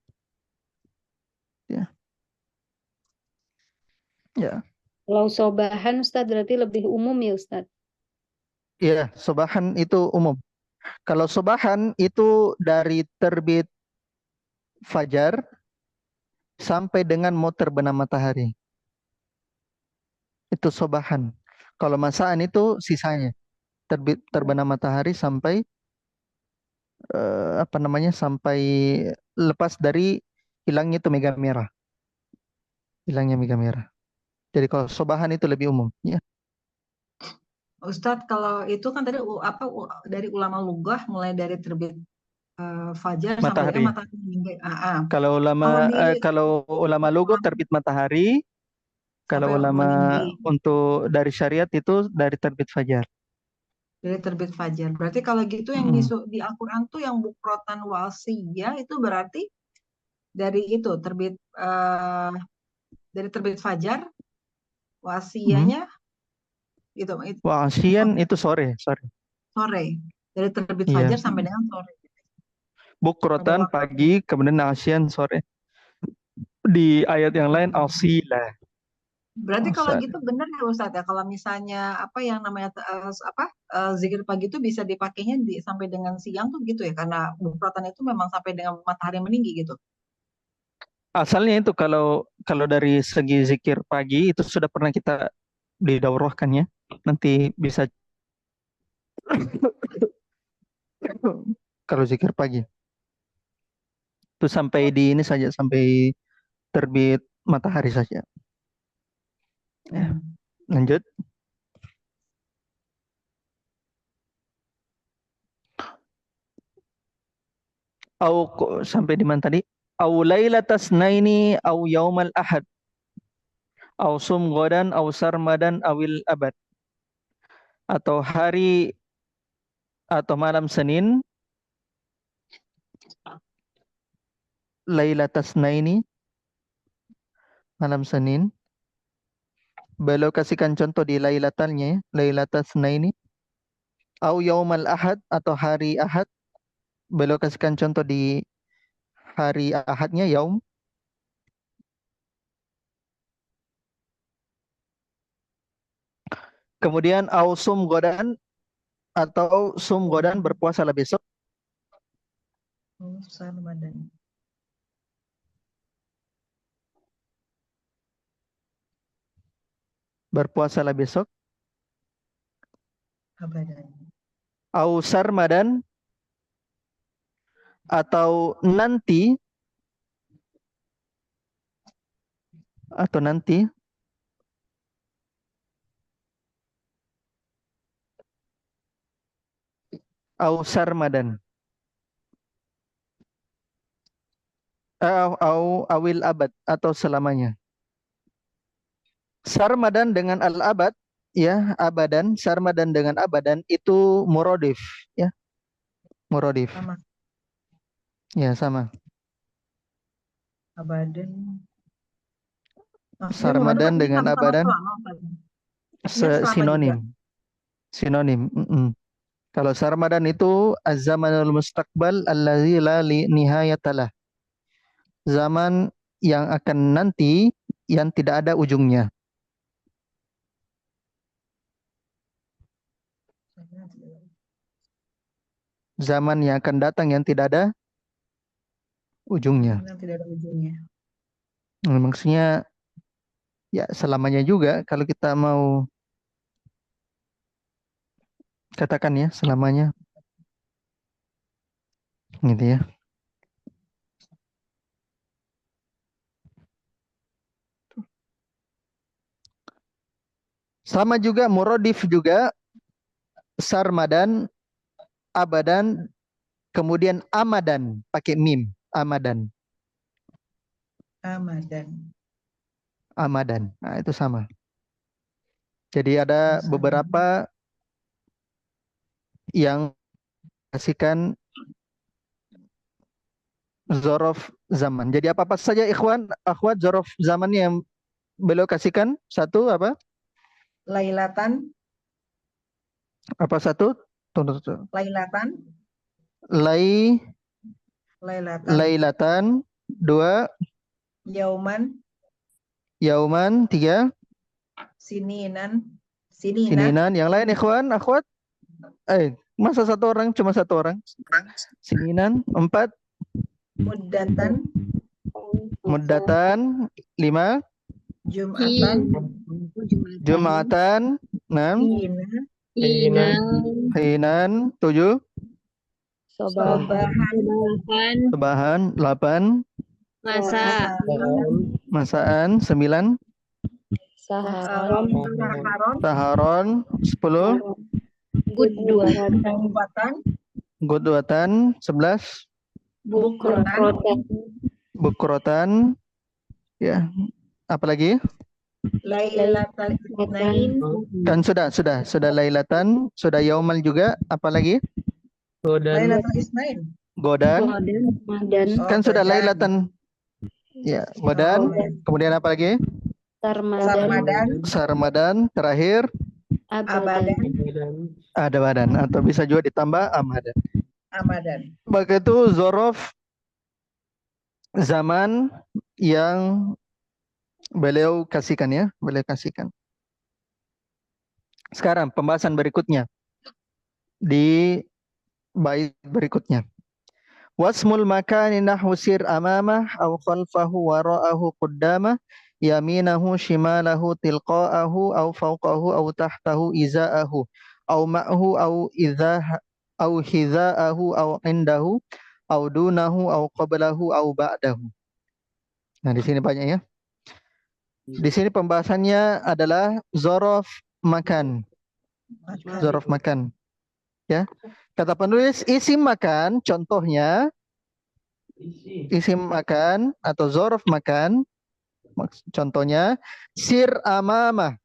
Ya. Ya. Kalau sobahan Ustadz berarti lebih umum ya Ustadz. Iya, sobahan itu umum. Kalau sobahan itu dari terbit fajar sampai dengan mau terbenam matahari. Itu sobahan. Kalau masaan itu sisanya. Terbenam matahari sampai sampai lepas dari hilangnya itu mega merah. Hilangnya mega merah. Jadi kalau sobahan itu lebih umum, ya. Ustadz, kalau itu kan tadi dari ulama lugah mulai dari terbit fajar sampai Matahari. matahari meninggi. Kalau ulama lugu terbit matahari, kalau Sampai ulama meninggi. untuk dari syariat itu dari terbit fajar. Dari terbit fajar. Berarti kalau gitu yang di Al-Quran tuh yang bukrotan wasiyah itu berarti dari itu dari terbit fajar wasiyahnya itu Wah, siang itu sore. sore. Dari terbit Iya. fajar sampai dengan sore. Bukrotan pagi, kemudian asian sore. Di ayat yang lain asila. Berarti kalau gitu benar ya Ustadz ya, kalau misalnya apa yang namanya zikir pagi itu bisa dipakainya sampai dengan siang tuh gitu ya, karena bukrotan itu memang sampai dengan matahari meninggi gitu. Asalnya itu kalau dari segi zikir pagi itu sudah pernah kita didaurahkan ya. Nanti bisa kalau zikir pagi. Itu sampai di ini saja, sampai terbit matahari saja. Ya. Lanjut. Sampai di mana tadi? Au lailatas naini au yaumal ahad. Au sum godan au sarmadan awil abad. Atau hari atau malam Senin. Lailatas naini, malam Senin. Beliau kasihkan contoh di lailatannya ya. Lailatas naini. Au yaumal ahad atau hari ahad. Beliau kasihkan contoh di hari ahadnya yaum. Kemudian au sum godan atau sum godan berpuasalah besok. Ramadan. Berpuasalah besok. Abadan. Au sarmadan atau nanti au sarmadan au awil abad atau selamanya. Sarmadan dengan al-abad, ya, abadan, sarmadan dengan abadan itu muradif, ya, muradif. Sama Ya, sama. abadan. Maksudnya muradif Sarmadan artinya dengan sama-sama abadan selama Ustaz. Artinya selama juga. sinonim. Sinonim. Kalau sarmadan itu az-zamanul mustaqbal allazi la nihayatalah. Zaman yang akan nanti yang tidak ada ujungnya. Zaman yang akan datang yang tidak ada ujungnya. Yang tidak ada ujungnya. Maksudnya ya selamanya juga kalau kita mau katakan ya selamanya. Gitu ya. Sama juga muradif juga sarmadan, abadan, kemudian amadan pakai mim, amadan, Amadan. amadan. Nah, itu sama. Jadi ada Sama. beberapa yang kasihkan zorof zaman. Jadi apa-apa saja ikhwan, akhwat zorof zaman yang beliau kasihkan satu apa? Lailatan. Apa satu? Tunggu. Lailatan. Lailatan. Lailatan. Dua. Yauman. Yauman. Tiga. Sininan. Sinina. Sininan. Yang lain ikhwan, akhwat? Masa satu orang? Cuma satu orang? Sininan. Empat. Muddatan. Muddatan. Lima. Jum'atan. Jumatan. Enam. Hina. Hinan. Tujuh. Sobahan. Subahan. Delapan. Masaan. Sembilan. Saharon. Saharon. Sepuluh. Gudwatan. Gudwatan. 11. Bukrotan. Bukrotan. Ya. Apalagi? Lailatan. Isnain. Kan sudah lailatan, sudah yaumal juga. Apalagi? Godan. Lailatan Isnain. Godan. Kan sudah Godan. lailatan. Ya, godan. Kemudian apa lagi? Sarmadan. Sarmadan. Terakhir Abadan. adabadan atau bisa juga ditambah amadan. Amadan. Maka itu zorof zaman yang beliau kasihkan ya, beliau kasihkan. Sekarang pembahasan berikutnya di bait berikutnya. Wasmul makani nahwu sir amamah aw khalfahu wara'ahu qaddamah yaminahu shimalahu tilqa'ahu aw fawqahu aw tahtahu iza'ahu aw ma'hu aw idza aw hiza'ahu aw indahu aw dunahu aw qablahu aw ba'dahu. Nah, di sini banyak ya. Di sini pembahasannya adalah zorof makan. Zorof makan. Ya. Kata penulis isim makan, contohnya isim makan atau zorof makan, contohnya sir amama.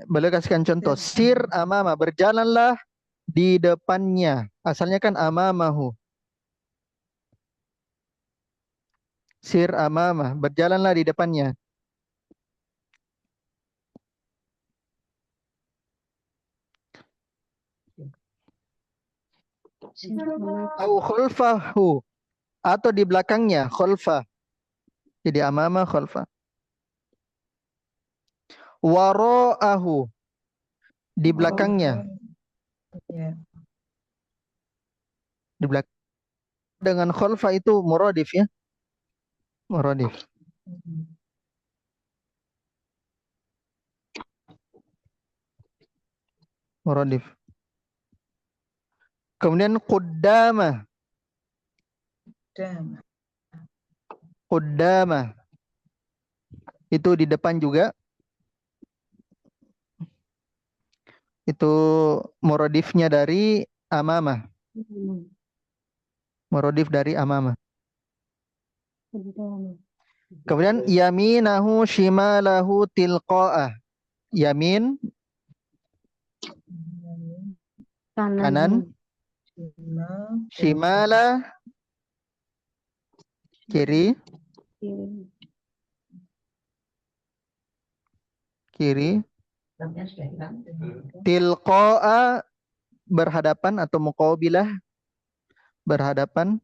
Beliau kasihkan contoh sir amama, berjalanlah di depannya. Asalnya kan amamahu. Sir amama, berjalanlah di depannya. Au khulfahu, atau di belakangnya, khulfa. Jadi amama khulfa. Wara'ahu, di belakangnya. Ya. Di belakang dengan khulfa itu muradif ya. Muradif. Muradif. Kemudian qaddama. Dan Qaddama. Itu di depan juga. Itu muradifnya dari amama. Muradif dari amama. Kemudian yaminahu shimalahu tilqa'ah. Yamin kanan, shimala kiri, kiri, tilqa'a berhadapan atau muqabilah berhadapan,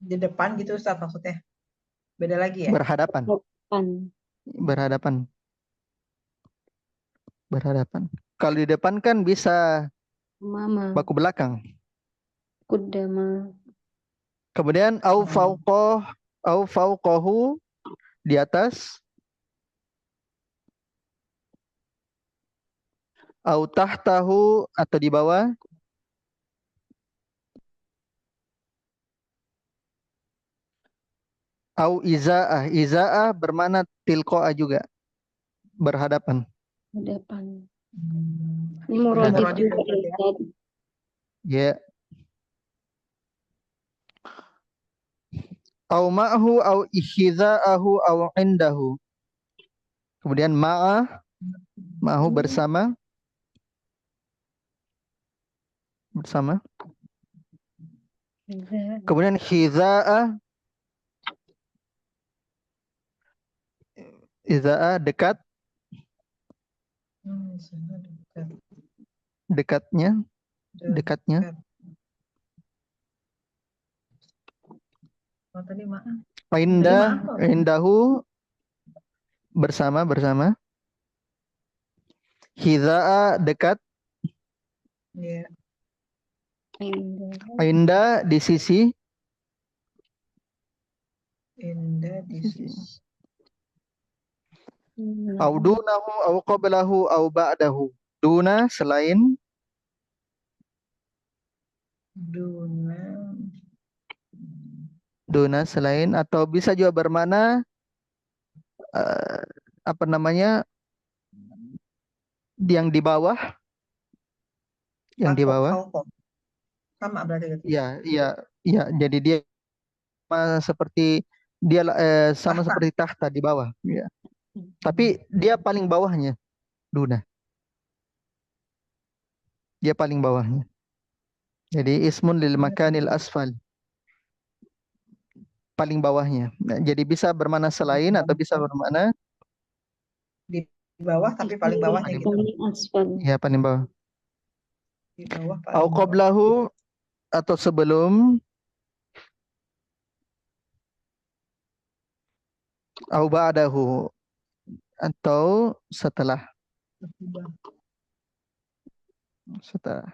Di depan gitu Ustaz maksudnya. Beda lagi ya? berhadapan, Depan. berhadapan, berhadapan. Kalau di depan kan bisa Mama. baku belakang. Kudama. Kemudian au fauqahu di atas, au tahtahu atau di bawah, au iza'ah. Iza'ah bermakna tilqa'a juga, berhadapan. Depan. Hmm. Ini muradif Muradif juga berarti ya? Ustaz. Ya. Au ma'hu au ikhiza'ahu au indahu. Kemudian ma'ahu bersama, bersama. Kemudian khiza'ah, iza'ah dekat, Sana dekat. dekatnya, dekatnya. Dekat. Oh, tadi maaf. Indah, indahu bersama, bersama. Khiza'a dekat, Iya. indah di sisi, Indah di sisi. au dunahu au qablahu au ba'dahu. Duna selain, Duna. duna selain, atau bisa juga bermakna apa namanya, yang di bawah, yang di bawah. Fauqo. Sama berarti gitu. Iya, iya, iya. Jadi dia seperti dia sama Tahta. seperti tahta di bawah. Ya. Tapi dia paling bawahnya, duna. Dia paling bawahnya. Jadi ismun lil makanil asfal. Paling bawahnya. Nah, jadi bisa bermakna selain atau bisa bermakna Di bawah tapi paling bawahnya gitu. Paling asfal. ya paling bawah. Di bawah paling Au bawah. qablahu atau sebelum, au ba'dahu atau setelah. Setelah.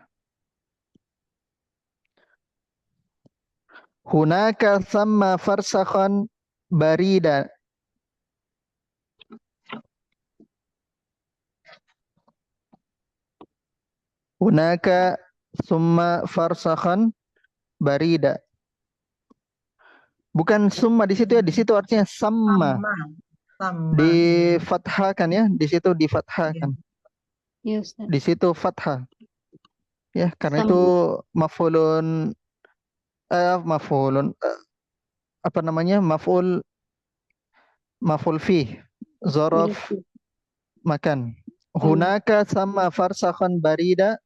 Hunaka thamma farsakhan barida. Hunaka summa farsakhan barida. Bukan summa di situ ya, di situ artinya sama. Sama. Di fathah kan ya, di situ di fathah kan. Ya Ustaz. Di situ fathah. Ya, karena Sama. itu maf'ulun apa namanya? Maf'ul fi zaraf makan. Hunaka sama farsakhan barida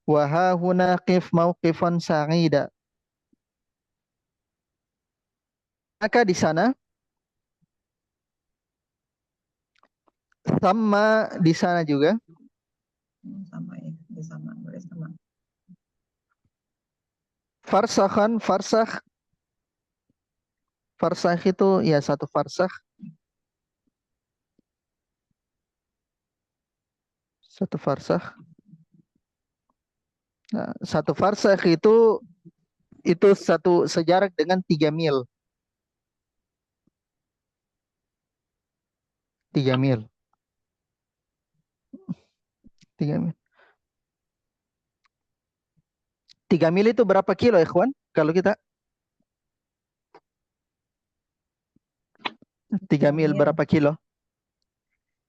wa ha huna qif mauqifan sa'ida. Maka di sana, sama di sana juga. Sama ya, sama, boleh sama. Farsakhan, farsakh itu ya satu farsakh. Satu farsakh. Nah, satu farsakh itu satu sejarak dengan 3 mil. 3 mil. 3 mil. 3 mil itu berapa kilo, ikhwan? Kalau kita 3 mil berapa kilo?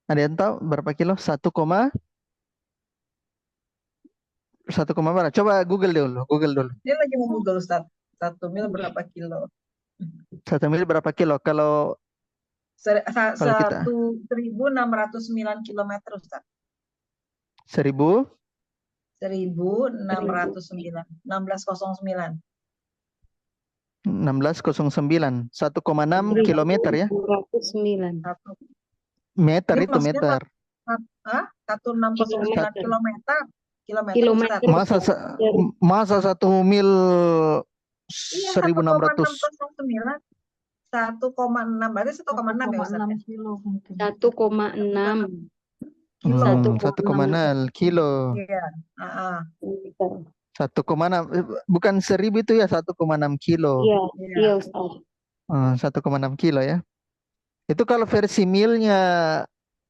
Ada yang tahu berapa kilo? 1, berapa? Coba Google dulu. Dia lagi mau Google Ustaz. 1 mil berapa kilo? 1 mil berapa kilo? Kalau kita 1.609 kilometer, Ustaz. 1000 1609. 1609. 1609, 1,6 kilometer ya. 1.609 Meter Ini itu maksudnya meter. 1609 kilometer. Kilometer, Ustaz. Kilometer. Masa 1 mil Iya, 1600. 1,609. 1,6 berarti 1,6 ya, Ustaz. 1,6 1,0 kilo. Iya. 1,6 bukan 1000 itu ya, 1,6 kilo. Iya, Iya. iya Ustaz. 1,6 kilo ya. Itu kalau versi milnya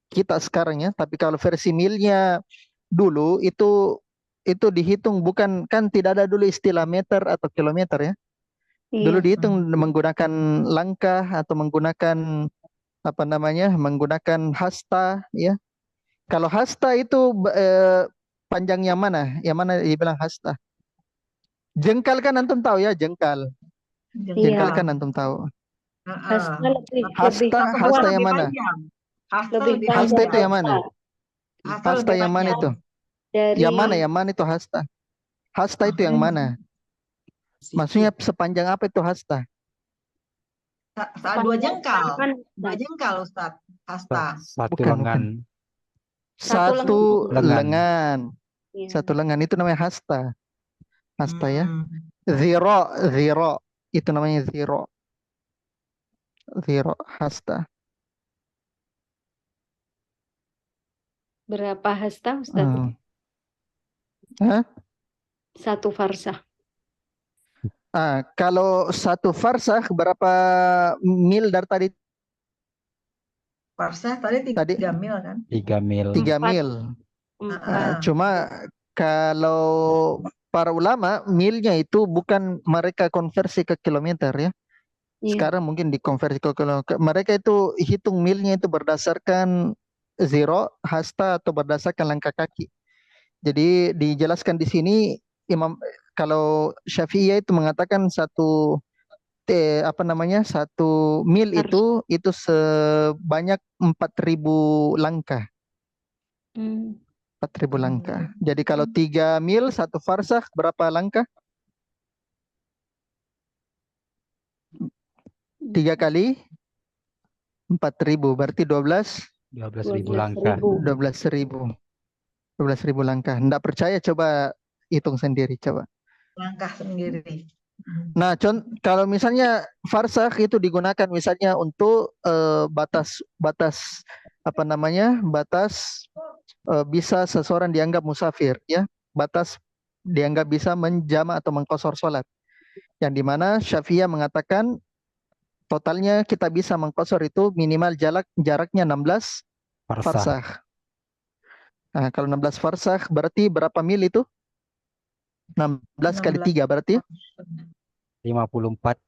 kita sekarang ya, tapi kalau versi milnya dulu itu dihitung, bukan, kan tidak ada dulu istilah meter atau kilometer ya. Dulu Iya. dihitung menggunakan langkah atau menggunakan apa namanya? Menggunakan hasta ya. Kalau hasta itu panjangnya mana? Yang mana dibilang hasta? Jengkal kan antum tahu ya, jengkal. Jengkal kan antum tahu. Hasta lebih Hasta yang mana? lebih Hasta itu yang mana? Hasta Hasta lebih yang mana panjang. itu? dari Yang mana? Yang mana itu hasta? Hasta itu yang mana? Maksudnya sepanjang apa itu hasta? Dua jengkal. kan 2 jengkal, Ustaz. Hasta. Satu Bukan, lengan. Satu lengan. lengan. Iya. Satu lengan itu namanya hasta. Hasta ya. Hmm. Zero itu namanya zero hasta. Berapa hasta Ustaz? Hah? 1 farsah. Kalau 1 farsah berapa mil dari tadi? Farsah tadi 3 mil kan? 3 mil. 3 4. mil. 4. Cuma kalau para ulama milnya itu bukan mereka konversi ke kilometer ya. Iya. Sekarang mungkin dikonversi ke kilometer. Mereka itu hitung milnya itu berdasarkan zero, hasta atau berdasarkan langkah kaki. Jadi dijelaskan di sini kalau Syafi'iyah itu mengatakan 1 mil itu sebanyak 4.000 langkah. 4.000 langkah. Jadi kalau 3 mil 1 farsah berapa langkah? 3 kali 4.000 berarti 12.000 langkah. 12.000 langkah. Nggak percaya, coba hitung sendiri coba. Langkah sendiri. Nah, kalau misalnya farsah itu digunakan misalnya untuk batas apa namanya? Batas bisa seseorang dianggap musafir ya. Batas dianggap bisa menjama atau mengqashar salat. Yang dimana Syafi'iyah mengatakan totalnya kita bisa mengqashar itu minimal jaraknya 16 farsah. Nah, kalau 16 farsah berarti berapa mil itu? 16 kali 3 berarti 54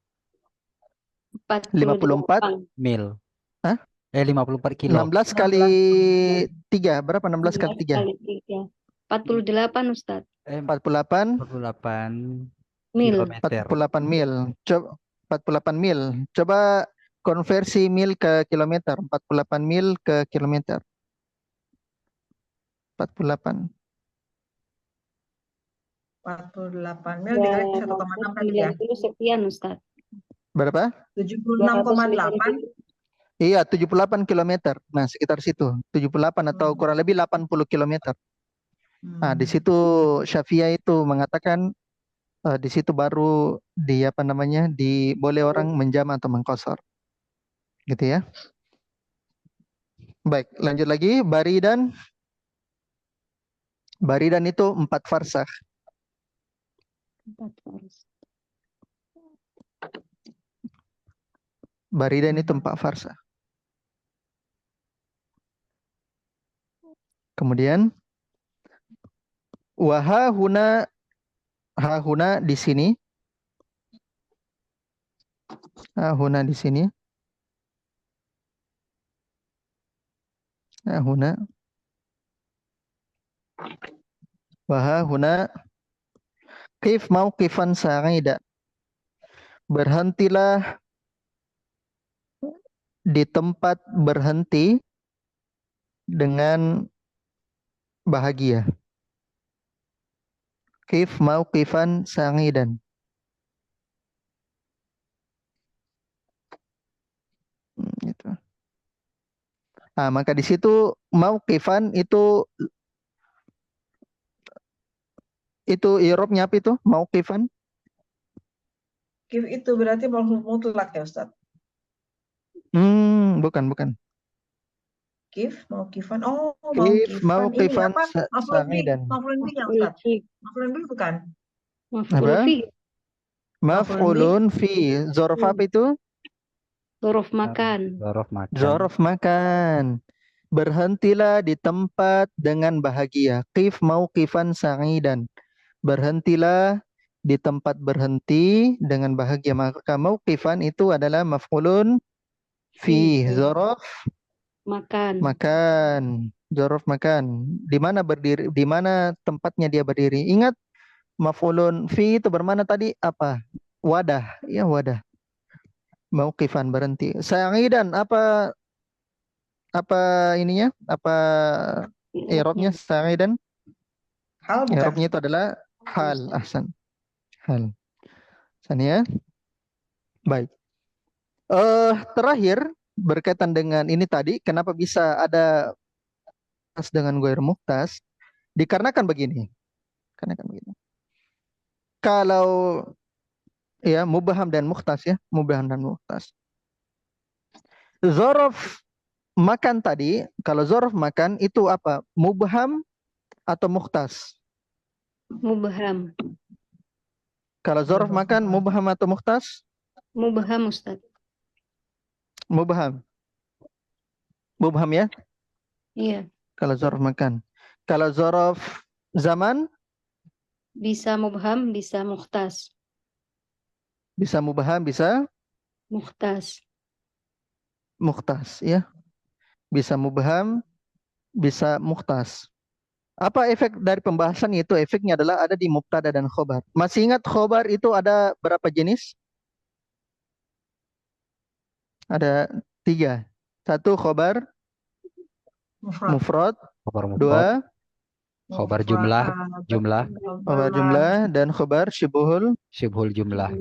mil. Hah? 54 kilo. 16 kali 3 berapa? 16 kali 3? 48 Ustaz. 48 Mil. kilometer. 48 mil. Coba 48 mil. Coba konversi mil ke kilometer. 48 mil ke kilometer. 48 mil dikali 1,6 tadi ya. 90 sekian Ustaz. berapa? 76,8. Iya, 78 kilometer. Nah, sekitar situ. 78 atau kurang lebih 80 kilometer. Nah, di situ Syafi'iyah itu mengatakan di situ baru boleh orang menjama atau mengqashar. Gitu ya. Baik, lanjut lagi. Baridan itu 4 farsah. 4 farsah. Baridan itu 4 farsah. Kemudian hahuna di sini. Hahuna di sini. Hahuna. Hahuna qif mauqifan sa'ida. Berhentilah di tempat berhenti dengan bahagia. Kif mauqifan sa'idan. Gitu. Maka di situ mauqifan itu i'rabnya apa itu? Mauqifan? Kif itu berarti mutlak ya Ustaz. Bukan. Kif, mauqifan. Oh, Kif mauqifan. Ini mauqifan apa? sa'idan. Maf'ulun bih ya Maf'ul Ustaz. fi. Maf'ulun bih bukan? Maf'ul Apa? fi. Maf'ulun fi. Zorof apa itu? Huruf makan. Zorof makan. Zorof makan. Berhentilah di tempat dengan bahagia. Qif mauqifan sa'idan. Berhentilah di tempat berhenti dengan bahagia. Maka mauqifan itu adalah maf'ulun fi. Zorof Makan. makan. Zorof makan. Di mana berdiri? Di mana tempatnya dia berdiri? Ingat maf'ulun fi itu bermana tadi apa? Wadah. Ya, wadah. Mauqifan berhenti. Sa'idan apa ininya? Apa i'rabnya sa'idan? Hal bukan? I'rabnya itu adalah hal. Ahsan. Hal. Ahsan ya. Baik. Terakhir berkaitan dengan ini tadi, kenapa bisa ada muhtas dengan ghair muhtas? Dikarenakan begini. Kalau ya mubham dan muhtas ya, mubham dan muhtas. Zorof makan tadi, kalau zorof makan itu apa? Mubham atau muhtas? Mubham. Kalau zorof makan mubham atau muhtas? Mubham Ustaz. Mubham. Mubham ya? Iya. Kalau zorof makan. Kalau zorof zaman? Bisa mubham, bisa muhtas. Bisa mubham, bisa Muhtas. muhtas ya. Bisa mubham, bisa muhtas. Apa efek dari pembahasan itu? Efeknya adalah ada di mubtada dan khobar. Masih ingat khobar itu ada berapa jenis? Ada 3. 1 khobar Mufrad. mufrad, Khobar mufrad. 2 Khobar jumlah. khobar jumlah, dan khobar syibhul Syibhul jumlah.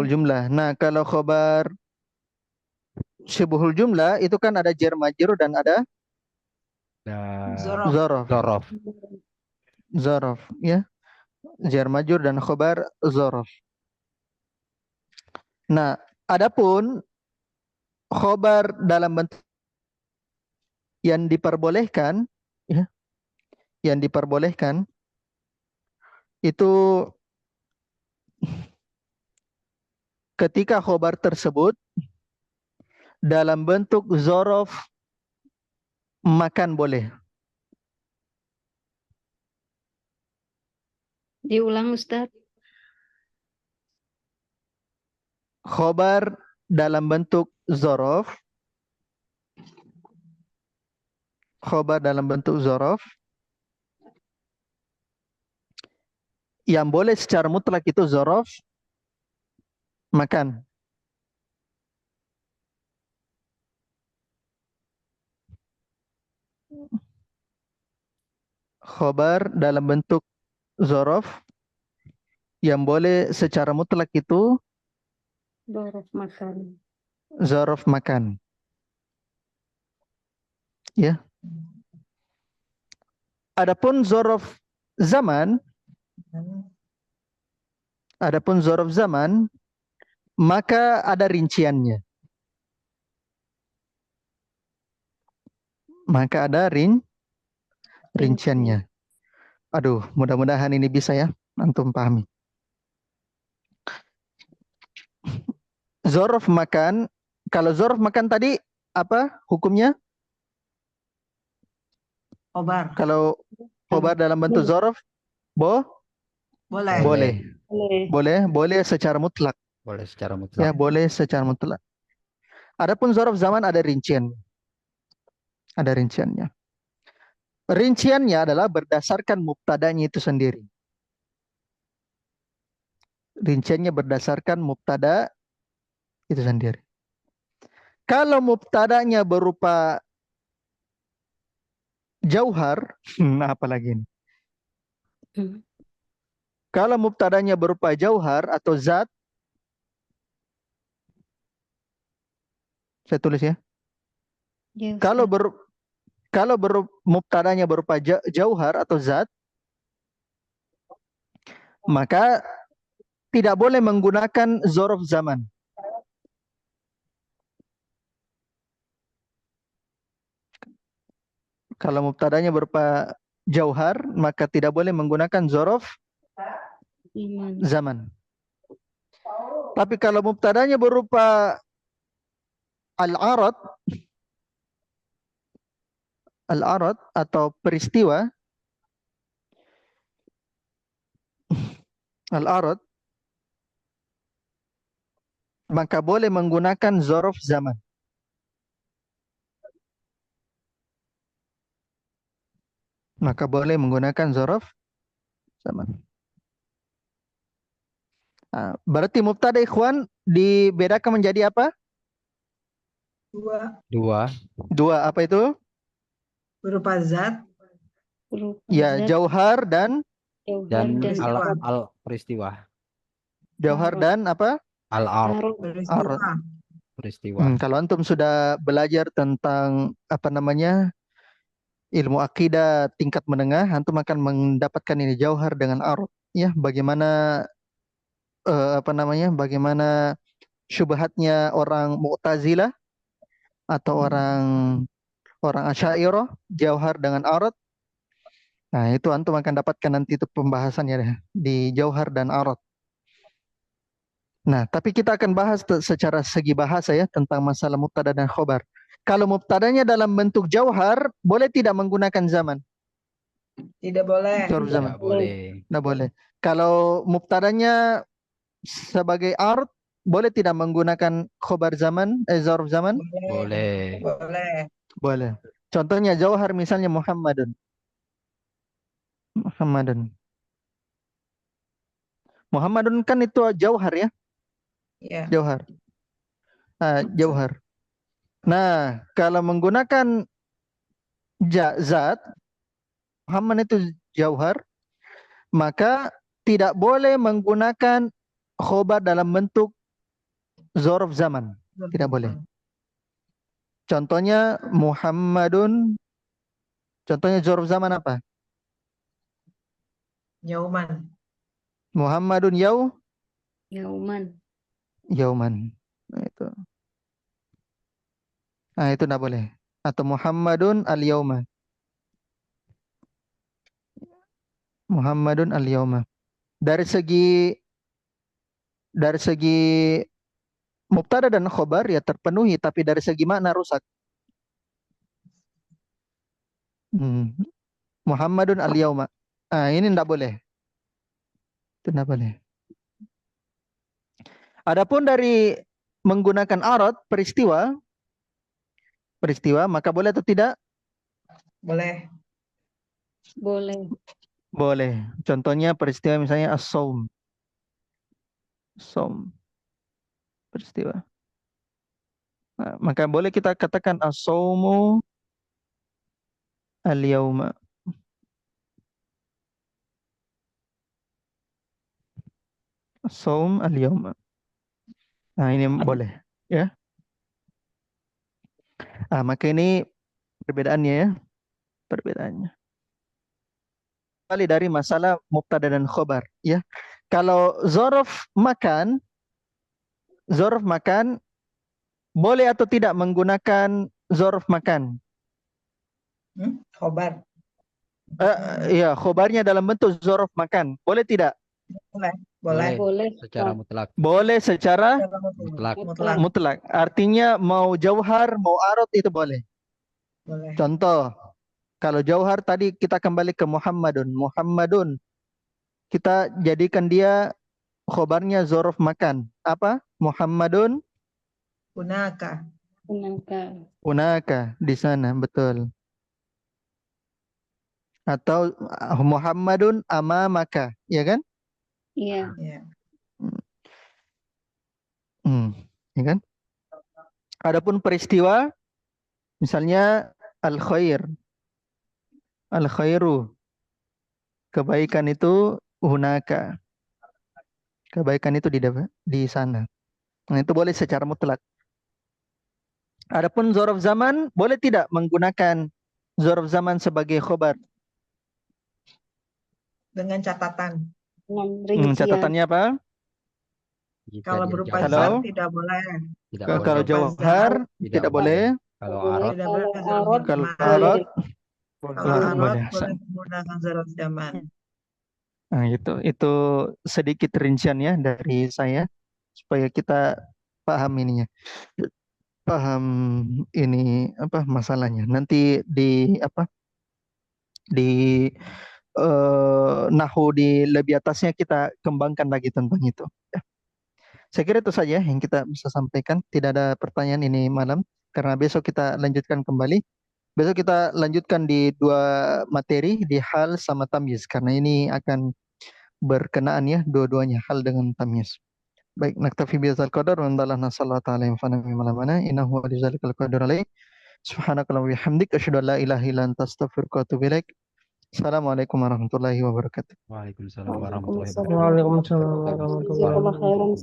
jumlah. Nah, kalau khobar syibhul jumlah itu kan ada jar majrur dan ada Zorof. zorof. Zorof ya. Jar majrur dan khobar zorof. Nah, adapun khobar dalam bentuk yang diperbolehkan ya, itu ketika khobar tersebut dalam bentuk zorof makan boleh. Diulang Ustaz. Khobar dalam bentuk zorof. Khobar dalam bentuk zorof. Yang boleh secara mutlak itu zorof makan. Khobar dalam bentuk zorof yang boleh secara mutlak itu Zorof makan. zorof makan. Ya. Adapun zorof zaman, maka ada rinciannya. Rinciannya. Aduh, mudah-mudahan ini bisa ya, antum pahami. Zorof makan, kalau zorof makan tadi apa hukumnya? Khobar. Kalau khobar dalam bentuk zorof, Boleh. boleh secara mutlak. Boleh secara mutlak. Ya, boleh secara mutlak. Adapun zorof zaman ada rincian. Ada rinciannya. Rinciannya adalah berdasarkan mubtadanya itu sendiri. Rinciannya berdasarkan mubtada itu sendiri. Kalau mubtadanya berupa jauhar, nah apa lagi ini? Hmm. Kalau mubtadanya berupa jauhar atau zat, saya tulis ya. Ya, Kalau Ustaz. mubtadanya berupa jauhar atau zat, maka tidak boleh menggunakan zorof zaman. Kalau mubtadanya berupa jauhar, maka tidak boleh menggunakan zorof Iman. zaman. Tapi kalau mubtadanya berupa al-arad, atau peristiwa, al-arad, maka boleh menggunakan zorof zaman. Maka boleh menggunakan zorof zaman. Nah, berarti mubtada ikhwan dibedakan menjadi apa? Dua Dua. Dua, apa itu? berupa zat Berupa Ya, zat, jauhar dan jauhar, Dan dan peristiwa. peristiwa. jauhar arad. dan apa? Al-ard Arad. Peristiwa. peristiwa. Kalau antum sudah belajar tentang apa namanya ilmu akidah tingkat menengah, antum akan mendapatkan ini jauhar dengan arad. Ya, bagaimana apa namanya? Bagaimana syubhatnya orang Mu'tazilah atau orang Asy'ariyah jauhar dengan arad. Nah, itu antum akan dapatkan nanti itu pembahasannya deh, di jauhar dan arad. Nah, tapi kita akan bahas secara segi bahasa ya tentang masalah mubtada dan khobar. Kalau mubtadanya dalam bentuk jauhar, boleh tidak menggunakan zaman? Tidak boleh. Dzarf zaman. Tidak boleh. Tidak boleh. Kalau mubtadanya sebagai art, boleh tidak menggunakan khobar zaman, dzarf zaman? Boleh. Boleh. Boleh. Contohnya jauhar misalnya Muhammadun. Muhammadun. Muhammadun kan itu jauhar ya, Ya. jauhar. Jauhar. Nah, kalau menggunakan zat, Muhammad itu jauhar, maka tidak boleh menggunakan khobar dalam bentuk zorof zaman. Tidak boleh. Contohnya Muhammadun, contohnya zorof zaman apa? Yauman. Muhammadun Yauman. yauman. Nah, itu tidak boleh. Atau Muhammadun al-yauma. Muhammadun al-yauma. Dari segi mubtada dan khobar ya terpenuhi, tapi dari segi makna rusak. Muhammadun al-yauma. Ini tidak boleh. Itu tidak boleh. Adapun dari menggunakan arad peristiwa, maka boleh atau tidak? Boleh. Boleh. Boleh. Contohnya peristiwa misalnya as-saum. Saum. Peristiwa. Nah, maka boleh kita katakan as-saumu al-yauma. As-saum al-yauma. Nah, ini boleh. Ya. Maka ini perbedaannya ya. Perbedaannya. Kali dari masalah mubtada dan khobar. Ya. Kalau zorof makan boleh atau tidak menggunakan zorof makan? Khobar. Ya, khobarnya dalam bentuk zorof makan. Boleh tidak? Boleh. Boleh. Boleh. Secara mutlak. Boleh secara Mutlak. Mutlak. mutlak. Artinya mau jauhar, mau arad itu boleh. Boleh. Contoh, kalau jauhar tadi kita kembali ke Muhammadun. Muhammadun. Kita jadikan dia khobarnya zorof makan. Apa? Muhammadun Hunaka. unaka di sana, betul. Atau Muhammadun amamaka, ya kan? Iya. Ya. Ya kan? Adapun peristiwa, misalnya al-khair, al-khairu, kebaikan itu hunaka, kebaikan itu di sana. Nah, itu boleh secara mutlak. Adapun zorof zaman, boleh tidak menggunakan zorof zaman sebagai khobar? Dengan catatan. Dengan rincian. Catatannya apa? Jika Kalau dia berupa jauhar, zat Kalau- tidak boleh. tidak Kalau boleh. jauhar Tidak tidak boleh. Kalau Boleh. arot, Tidak boleh Kalau zorof arot Kalau zaman. arot, Kalau boleh. arot Boleh. boleh menggunakan zorof zaman. Nah, itu sedikit rinciannya dari saya supaya kita paham ininya. Paham ini apa masalahnya. Nanti di nahu di lebih atasnya kita kembangkan lagi tentang itu. Ya. Saya kira itu saja yang kita bisa sampaikan. Tidak ada pertanyaan ini malam karena besok kita lanjutkan kembali. Besok kita lanjutkan di 2 materi, di hal sama tamyiz karena ini akan berkenaan ya dua-duanya, hal dengan tamyiz. Baik, naktafi bihadzal qadar wa sallallahu sallallahu ta'ala wa fana min malamana innahu wa lizalikal qadir alaih. Subhanakallahumma wa bihamdik asyhadu an la ilaha illa anta astaghfiruka wa atubu ilaik. Assalamualaikum warahmatullahi wabarakatuh. Waalaikumsalam warahmatullahi Waalaikumsalam. wabarakatuh. Waalaikumsalam warahmatullahi Jazakallah khairan. wabarakatuh.